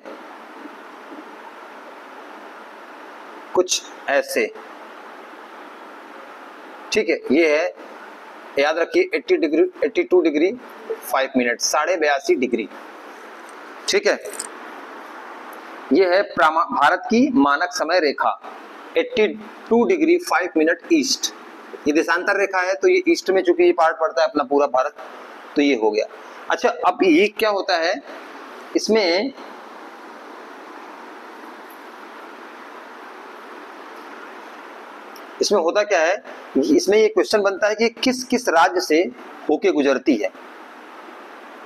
कुछ ऐसे, ठीक है। ये है, याद रखिए 80 डिग्री 82 डिग्री 5 मिनट, 82.5 डिग्री, ठीक है। ये है भारत की मानक समय रेखा 82 डिग्री 5 मिनट ईस्ट। ये देशांतर रेखा है, तो ये ईस्ट में चूंकि ये पार्ट पड़ता है अपना पूरा भारत, तो ये हो गया। अच्छा, अब ये क्या होता है इसमें होता क्या है, इसमें ये क्वेश्चन बनता है कि किस किस राज्य से होके गुजरती है।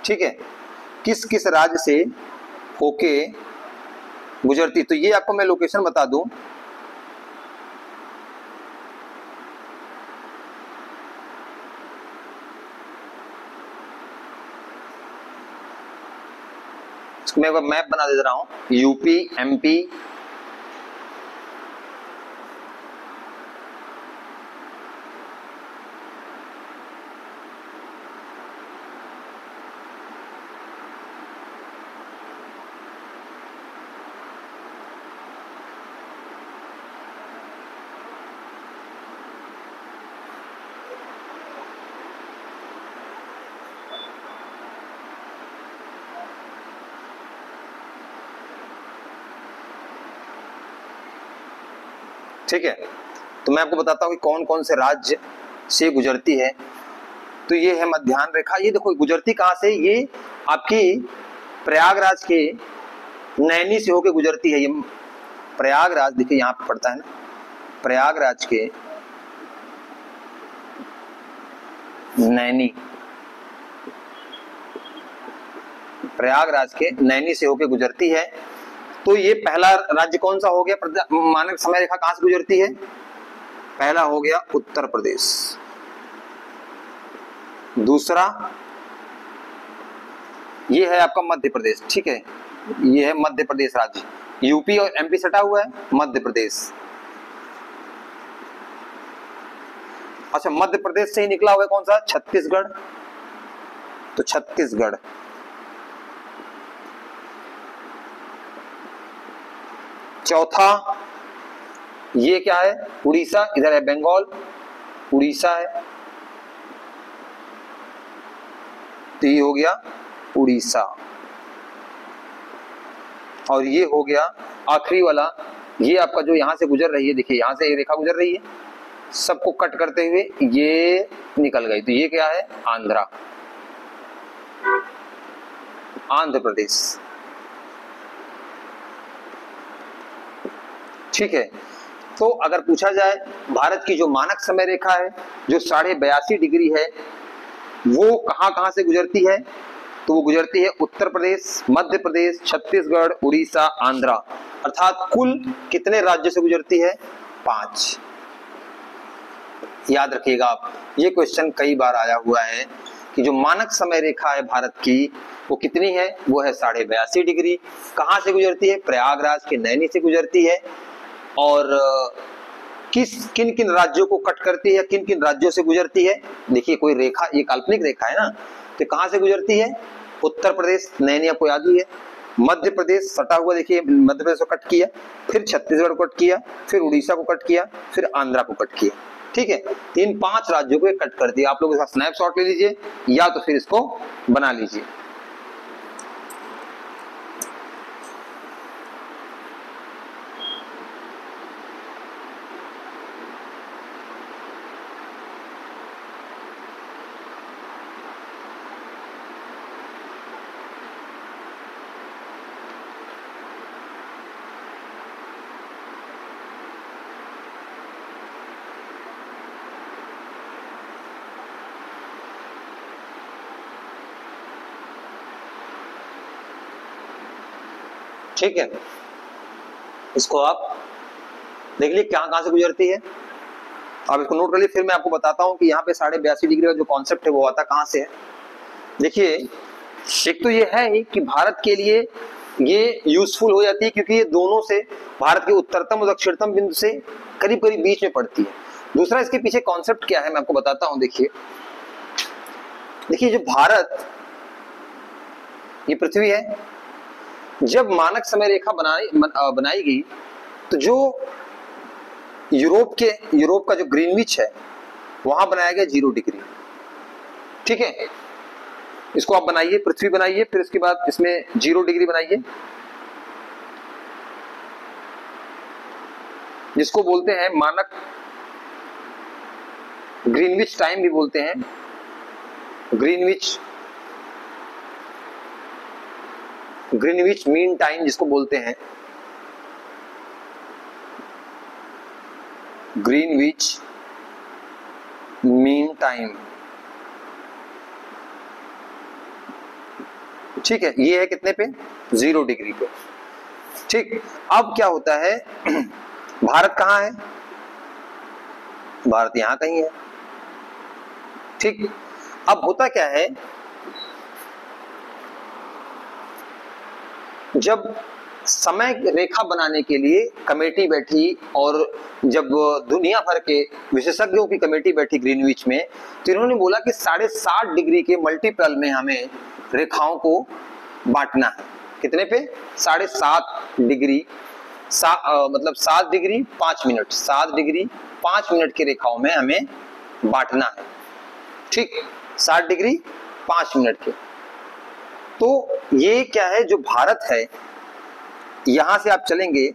ठीक है, किस किस राज्य से होके गुजरती। तो ये आपको मैं लोकेशन बता दूं, मैं मैप बना दे रहा हूं। यूपी, एमपी, ठीक है। तो मैं आपको बताता हूँ कि कौन कौन से राज्य से गुजरती है। तो ये है मध्याह्न रेखा। ये देखो गुजरती कहाँ से, ये आपकी प्रयागराज के नैनी से होके गुजरती है। ये प्रयागराज देखिए यहाँ पे पड़ता है ना, प्रयागराज के नैनी, प्रयागराज के नैनी से होके गुजरती है। तो ये पहला राज्य कौन सा हो गया, मानक समय रेखा कहां से गुजरती है, पहला हो गया उत्तर प्रदेश। दूसरा ये है आपका मध्य प्रदेश। ठीक है, ये है मध्य प्रदेश राज्य। यूपी और एमपी सटा हुआ है, मध्य प्रदेश। अच्छा, मध्य प्रदेश से ही निकला हुआ है कौन सा, छत्तीसगढ़। तो छत्तीसगढ़। चौथा ये क्या है, उड़ीसा। इधर है बंगाल, उड़ीसा है, तो ये हो गया उड़ीसा। और ये हो गया आखिरी वाला, ये आपका जो यहां से गुजर रही है, देखिए यहां से ये रेखा गुजर रही है, सबको कट करते हुए ये निकल गई। तो ये क्या है, आंध्रा, आंध्र प्रदेश। ठीक है। तो अगर पूछा जाए भारत की जो मानक समय रेखा है जो 82.5 डिग्री है, वो कहां कहां से गुजरती है, तो वो गुजरती है उत्तर प्रदेश, मध्य प्रदेश, छत्तीसगढ़, उड़ीसा, आंध्रा। अर्थात कुल कितने राज्यों से गुजरती है, 5। याद रखिएगा आप, ये क्वेश्चन कई बार आया हुआ है कि जो मानक समय रेखा है भारत की वो कितनी है, वो है 82.5 डिग्री। कहां से गुजरती है, प्रयागराज के नैनी से गुजरती है। और किन किन राज्यों को कट करती है, किन किन राज्यों से गुजरती है। देखिए कोई रेखा, ये काल्पनिक रेखा है ना, तो कहां से गुजरती है, उत्तर प्रदेश नैनी आपको याद ही है, मध्य प्रदेश सटा हुआ, देखिए मध्य प्रदेश को कट किया, फिर छत्तीसगढ़ को कट किया, फिर उड़ीसा को कट किया, फिर आंध्रा को कट किया। ठीक है, इन 5 राज्यों को कट कर दिया। आप लोग इसका स्नैपशॉट ले लीजिए या तो फिर इसको बना लीजिए। ठीक है, इसको आप देख लीजिए कहां से गुजरती है। आप इसको नोट कर लीजिए, फिर मैं आपको बताता हूं कि यहाँ पे 82.5 डिग्री का जो कॉन्सेप्ट है वो आता कहां से है। देखिए एक तो ये है कि भारत के लिए ये यूजफुल हो जाती है क्योंकि ये दोनों से भारत के उत्तरतम और दक्षिणतम बिंदु से करीब करीब बीच में पड़ती है। दूसरा इसके पीछे कॉन्सेप्ट क्या है मैं आपको बताता हूं। देखिए जो भारत, ये पृथ्वी है, जब मानक समय रेखा बनाई गई तो जो यूरोप का जो ग्रीनविच है वहां बनाया गया 0 डिग्री। ठीक है, इसको आप बनाइए, पृथ्वी बनाइए, फिर इसके बाद इसमें 0 डिग्री बनाइए। जिसको बोलते हैं मानक ग्रीनविच टाइम भी बोलते हैं, ग्रीनविच मीन टाइम जिसको बोलते हैं, ग्रीनविच मीन टाइम। ठीक है, ये है कितने पे, 0 डिग्री पे। ठीक, अब क्या होता है, भारत कहाँ है, भारत यहां कहीं है। ठीक, अब होता क्या है, जब समय रेखा बनाने के लिए कमेटी बैठी और जब दुनिया भर के विशेषज्ञों की कमेटी बैठी ग्रीनविच में, तो इन्होंने बोला कि 7.5 डिग्री के मल्टीपल में हमें रेखाओं को बांटना है। कितने पे, 7.5 डिग्री, मतलब 7 डिग्री 5 मिनट, 7 डिग्री 5 मिनट की रेखाओं में हमें बांटना है। ठीक, 7 डिग्री 5 मिनट के। तो ये क्या है, जो भारत है, यहां से आप चलेंगे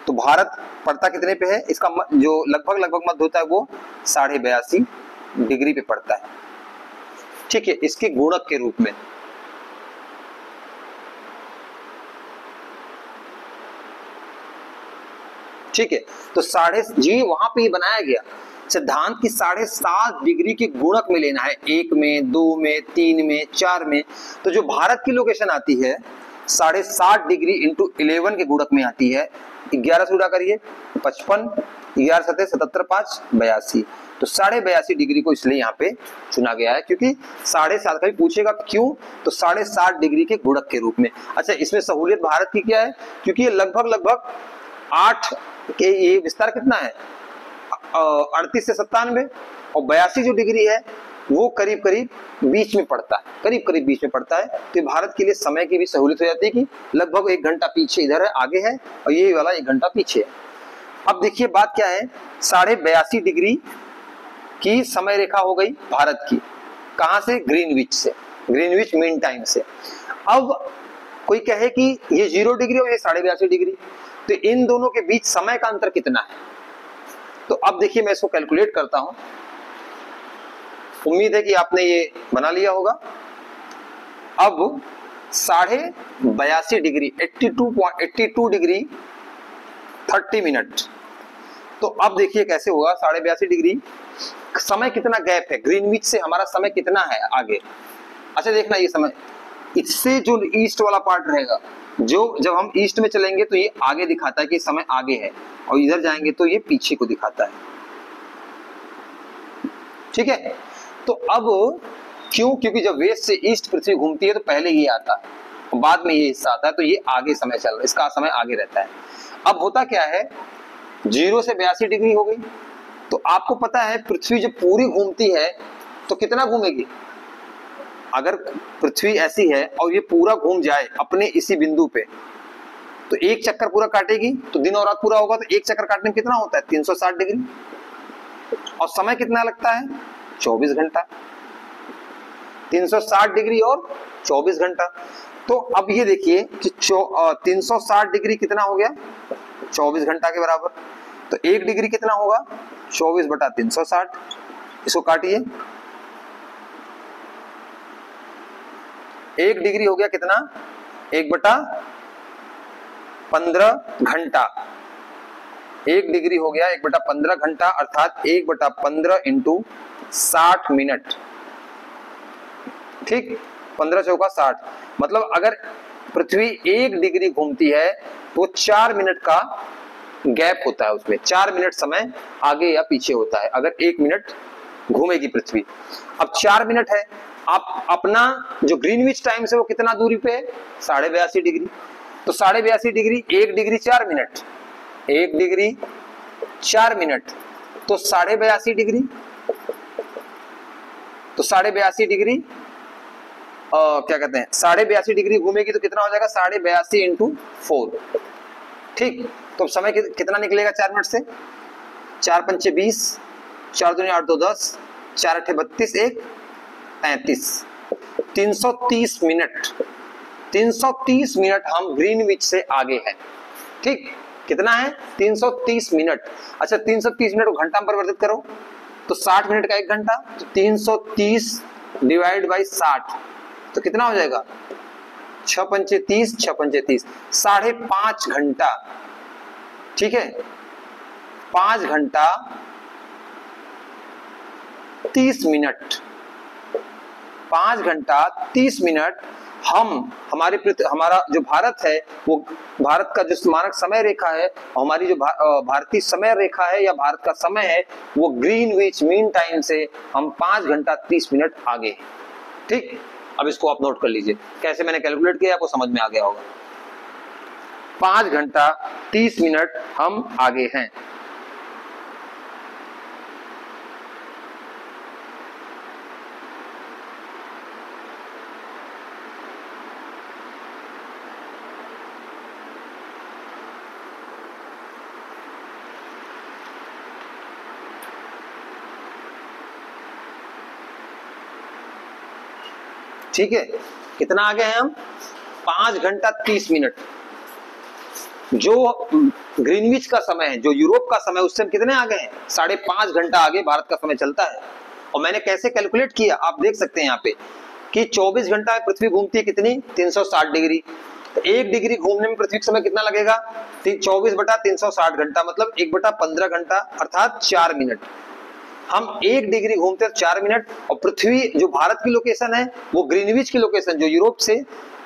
तो भारत पड़ता कितने पे है, इसका जो लगभग मध्य होता है वो 82.5 डिग्री पे पड़ता है। ठीक है, इसके गुणक के रूप में। ठीक है, तो जी वहां पे ही बनाया गया सिद्धांत की 7.5 डिग्री के गुणक में लेना है, 1 में, 2 में, 3 में, 4 में। तो जो भारत की लोकेशन आती है 7.5 डिग्री इंटू 11 के गुणक में आती है, 11 से उड़ा करिए 55, 11 7 77 5 82। तो 82.5 डिग्री को इसलिए यहाँ पे चुना गया है, क्योंकि 7.5 का भी पूछेगा क्यों, तो 7.5 डिग्री के गुणक के रूप में। अच्छा, इसमें सहूलियत भारत की क्या है, क्योंकि ये लगभग 8 के, ये विस्तार कितना है 38 से 97, और 82 जो डिग्री है वो करीब बीच में पड़ता है, करीब बीच में पड़ता है। तो भारत के लिए समय की भी सहूलियत हो जाती है कि लगभग 1 घंटा पीछे इधर है, आगे है, और ये वाला 1 घंटा पीछे है। अब देखिए बात क्या है, 82.5 डिग्री की समय रेखा हो गई भारत की, कहां से, ग्रीनविच से, ग्रीनविच मीन टाइम से। अब कोई कहे कि ये 0 डिग्री और ये 82.5 डिग्री, तो इन दोनों के बीच समय का अंतर कितना है। तो अब देखिए मैं इसको कैलकुलेट करता हूं, उम्मीद है कि आपने ये बना लिया होगा। अब 82.5 डिग्री 82 डिग्री 30 मिनट। तो अब देखिए कैसे होगा, 82.5 डिग्री, समय कितना गैप है, ग्रीनविच से हमारा समय कितना है आगे। अच्छा देखना, ये समय इससे जो ईस्ट वाला पार्ट रहेगा, जो जब हम ईस्ट में चलेंगे तो ये आगे दिखाता है कि समय आगे है, और इधर जाएंगे तो ये पीछे को दिखाता है। ठीक है, तो अब क्यों, क्योंकि जब वेस्ट से ईस्ट पृथ्वी घूमती है तो पहले ये आता है, बाद में ये हिस्सा आता है, तो ये आगे समय चल रहा है, इसका समय आगे रहता है। अब होता क्या है, 0 से 82 डिग्री हो गई, तो आपको पता है पृथ्वी जब पूरी घूमती है तो कितना घूमेगी। अगर पृथ्वी ऐसी है और ये पूरा घूम जाए अपने इसी बिंदु पे, तो एक चक्कर पूरा काटेगी, तो दिन और रात पूरा होगा, तो एक चक्कर काटने में कितना होता है, 360 डिग्री, और समय कितना लगता है, 24 घंटा। 360 डिग्री और 24 घंटा। तो अब ये देखिए कि 360 डिग्री कितना हो गया, 24 घंटा के बराबर। तो 1 डिग्री कितना होगा, 24/360। इसको काटिए, 1 डिग्री हो गया कितना, 1/15 घंटा। 1 डिग्री हो गया 1/15 घंटा, अर्थात 1/15 इंटू 60 मिनट। ठीक, 15 चौका 60, मतलब अगर पृथ्वी 1 डिग्री घूमती है तो 4 मिनट का गैप होता है उसमें, 4 मिनट समय आगे या पीछे होता है अगर 1 मिनट घूमेगी पृथ्वी। अब 4 मिनट है, आप अपना जो ग्रीनविच टाइम से वो कितना दूरी पे है, 82.5 डिग्री। तो 82.5 degree, 1 degree 4 minute, 1 degree 4 minute, तो 82.5 डिग्री, तो 82.5 डिग्री क्या कहते हैं, 82.5 डिग्री घूमेगी तो कितना हो जाएगा, 82.5 इंटू 4। ठीक, तो समय कितना निकलेगा 4 मिनट से, 4 पंचे 20, 4 दूनी 8 2 10, 4 अठे 32, 1 35, 330 मिनट। 330 मिनट हम ग्रीनविच से आगे हैं। ठीक, कितना है 330 मिनट। अच्छा 330 मिनट को घंटा में परिवर्तित करो तो 60 मिनट का 1 घंटा, तो 330 डिवाइड बाई 60 तो कितना हो जाएगा 6 पंचे 30, 6 पंचे 30, 5.5 घंटा। ठीक है, 5 घंटा 30 मिनट, 5 घंटा 30 मिनट हमारा जो भारत है, वो भारत का जो मानक समय रेखा है, हमारी जो भारतीय समय रेखा है या भारत का समय है, वो ग्रीनविच मीन टाइम से हम 5 घंटा 30 मिनट आगे। ठीक, अब इसको आप नोट कर लीजिए, कैसे मैंने कैलकुलेट किया आपको समझ में आ गया होगा। 5 घंटा 30 मिनट हम आगे हैं। ठीक है, कितना आगे हैं हम 5 घंटा 30 मिनट। जो ग्रीनविच का समय है, जो यूरोप का समय, उससे हम कितने आगे हैं 5.5 घंटा आगे भारत का समय चलता है। और मैंने कैसे कैलकुलेट किया आप देख सकते हैं यहाँ पे कि 24 घंटा में पृथ्वी घूमती है कितनी 360 डिग्री। तो 1 डिग्री घूमने में पृथ्वी का समय कितना लगेगा 24/360 घंटा, मतलब 1/15 घंटा अर्थात 4 मिनट। हम 1 डिग्री घूमते हैं 4 मिनट। और पृथ्वी जो भारत की लोकेशन है वो ग्रीनविच की लोकेशन, जो यूरोप से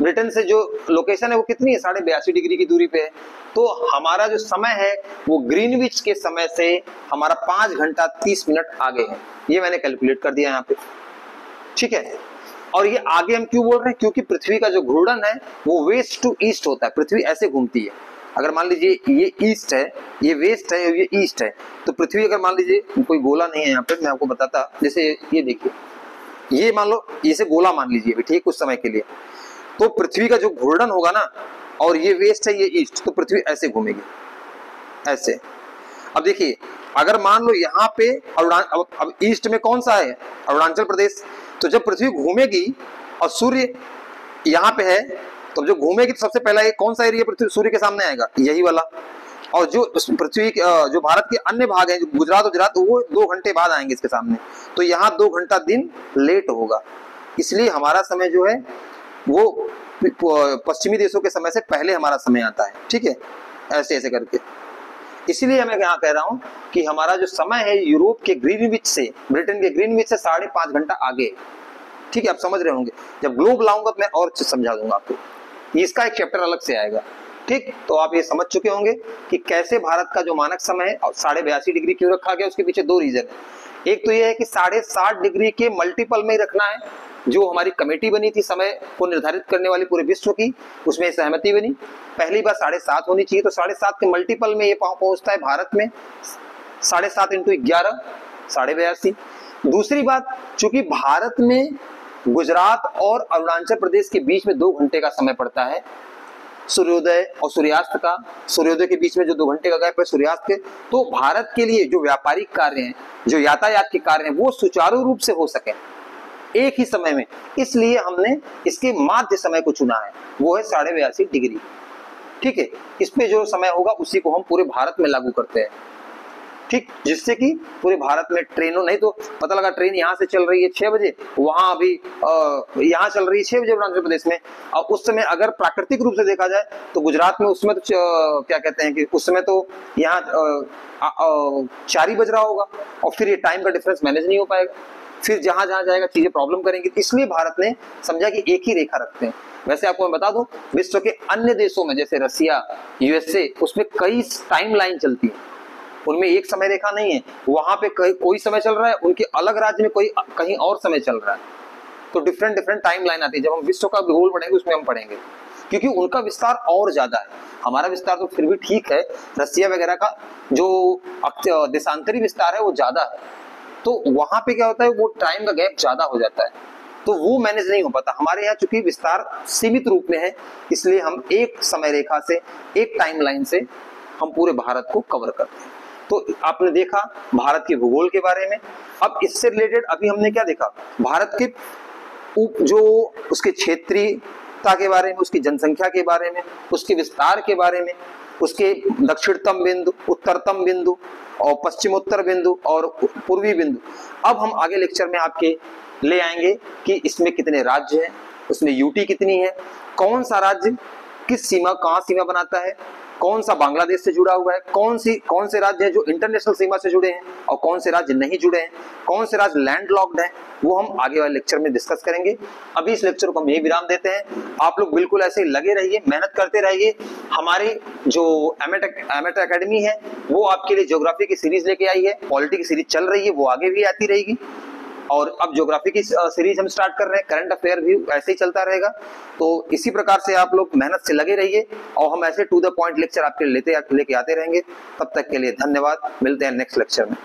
ब्रिटेन से जो लोकेशन है वो कितनी है 82.5 डिग्री की दूरी पे है। तो हमारा जो समय है वो ग्रीनविच के समय से हमारा 5 घंटा 30 मिनट आगे है। ये मैंने कैलकुलेट कर दिया यहाँ पे। ठीक है, और ये आगे हम क्यों बोल रहे हैं, क्योंकि पृथ्वी का जो घूर्णन है वो वेस्ट टू ईस्ट होता है। पृथ्वी ऐसे घूमती है, अगर मान लीजिए ये ईस्ट है, ये वेस्ट है, ये ईस्ट है, तो पृथ्वी अगर मान लीजिए कोई गोला नहीं है यहाँ पे, मैं आपको बताता, जैसे ये देखिए, ये मान लो इसे गोला मान लीजिए भी, ठीक, कुछ समय के लिए। तो पृथ्वी का जो घूर्णन होगा ना, और ये वेस्ट है ये ईस्ट, तो पृथ्वी ऐसे घूमेगी, ऐसे। अब देखिए, अगर मान लो यहाँ पे अब ईस्ट में कौन सा है अरुणाचल प्रदेश, तो जब पृथ्वी घूमेगी और सूर्य यहाँ पे है, तो जो घूमेगी तो सबसे पहला ये कौन सा एरिया पृथ्वी सूर्य के सामने आएगा, यही वाला। और जो पृथ्वी जो भारत के अन्य भाग हैं, जो गुजरात, वो 2 घंटे बाद आएंगे इसके सामने। तो यहाँ 2 घंटा दिन लेट होगा, इसलिए हमारा समय जो है वो पश्चिमी देशों के समय से पहले हमारा समय आता है। ठीक है, ऐसे ऐसे करके। इसीलिए मैं यहाँ कह रहा हूँ कि हमारा जो समय है यूरोप के ग्रीनविच से, ब्रिटेन के ग्रीनविच से 5.5 घंटा आगे। ठीक है, आप समझ रहे होंगे। जब ग्लोब लाऊंगा तो मैं और समझा दूंगा आपको, इसका एक चैप्टर अलग से आएगा। ठीक, तो आप ये समझ चुके होंगे कि कैसे भारत का जो मानक समय है 82.5 डिग्री क्यों रखा गया। उसके पीछे 2 रीजन है। एक तो ये है कि 60.5 डिग्री के मल्टीपल में ही रखना है। जो हमारी कमेटी बनी थी समय को निर्धारित करने वाली पूरे विश्व की, उसमें सहमति बनी, पहली बार 7.5 होनी चाहिए, तो 7.5 के मल्टीपल में ये पहुंचता है भारत में 7.5 × 11 82। दूसरी बात, चूंकि भारत में गुजरात और अरुणाचल प्रदेश के बीच में 2 घंटे का समय पड़ता है सूर्योदय और सूर्यास्त का। सूर्योदय के बीच में जो 2 घंटे का गैप है सूर्यास्त के, तो भारत के लिए जो व्यापारिक कार्य हैं, जो यातायात के कार्य हैं, वो सुचारू रूप से हो सके एक ही समय में, इसलिए हमने इसके माध्य समय को चुना है, वो है 82.5 डिग्री। ठीक है, इस पे जो समय होगा उसी को हम पूरे भारत में लागू करते हैं। ठीक, जिससे कि पूरे भारत में ट्रेनों, नहीं तो पता लगा ट्रेन यहाँ से चल रही है 6 बजे, वहां अभी यहाँ चल रही है 6 बजे अरुणाचल प्रदेश में, और उस समय अगर प्राकृतिक रूप से देखा जाए तो गुजरात में उस समय तो क्या कहते हैं कि उस समय तो यहाँ 4 ही बज रहा होगा, और फिर ये टाइम का डिफरेंस मैनेज नहीं हो पाएगा, फिर जहां जहां जाएगा चीजें प्रॉब्लम करेंगी। इसलिए भारत ने समझा कि एक ही रेखा रखते हैं। वैसे आपको मैं बता दूं, विश्व के अन्य देशों में जैसे रसिया, यूएसए, उसमें कई टाइम लाइन चलती है, उनमें एक समय रेखा नहीं है। वहां पे कोई समय चल रहा है, उनके अलग राज्य में कोई कहीं और समय चल रहा है, तो डिफरेंट टाइम लाइन आती है। जब हम विश्व का भूगोल पढ़ेंगे उसमें हम पढ़ेंगे, क्योंकि उनका विस्तार और ज्यादा है, हमारा विस्तार तो फिर भी ठीक है, रसिया वगैरह का जो देशांतरी विस्तार है वो ज्यादा है, तो वहां पे क्या होता है वो टाइम का गैप ज्यादा हो जाता है, तो वो मैनेज नहीं हो पाता। हमारे यहाँ चूंकि विस्तार सीमित रूप में है, इसलिए हम एक समय रेखा से, एक टाइम लाइन से हम पूरे भारत को कवर करते हैं। तो आपने देखा भारत के भूगोल के बारे में। अब इससे रिलेटेड अभी हमने क्या देखा, भारत के जो उसके क्षेत्रीयता के बारे में, उसकी जनसंख्या के बारे में, उसके विस्तार के बारे में, उसके दक्षिणतम बिंदु, उत्तरतम बिंदु और पश्चिमोत्तर बिंदु और पूर्वी बिंदु। अब हम आगे लेक्चर में आपके ले आएंगे कि इसमें कितने राज्य हैं, उसमें यूटी कितनी है, कौन सा राज्य किस सीमा, कहां सीमा बनाता है, कौन सा बांग्लादेश से जुड़ा हुआ है, कौन से राज्य हैं जो इंटरनेशनल सीमा से जुड़े हैं और कौन से राज्य नहीं जुड़े हैं, कौन से राज्य लैंडलॉक्ड हैं, वो हम आगे वाले लेक्चर में डिस्कस करेंगे। अभी इस लेक्चर को हम यही विराम देते हैं। आप लोग बिल्कुल ऐसे लगे रहिए, मेहनत करते रहिए। हमारी जो एमएट एकेडमी है वो आपके लिए ज्योग्राफी की सीरीज लेके आई है, पॉलिटी की सीरीज चल रही है, वो आगे भी आती रहेगी। और अब ज्योग्राफी की सीरीज हम स्टार्ट कर रहे हैं, करंट अफेयर भी ऐसे ही चलता रहेगा। तो इसी प्रकार से आप लोग मेहनत से लगे रहिए और हम ऐसे टू द पॉइंट लेक्चर आपके लेके आते रहेंगे। तब तक के लिए धन्यवाद, मिलते हैं नेक्स्ट लेक्चर में।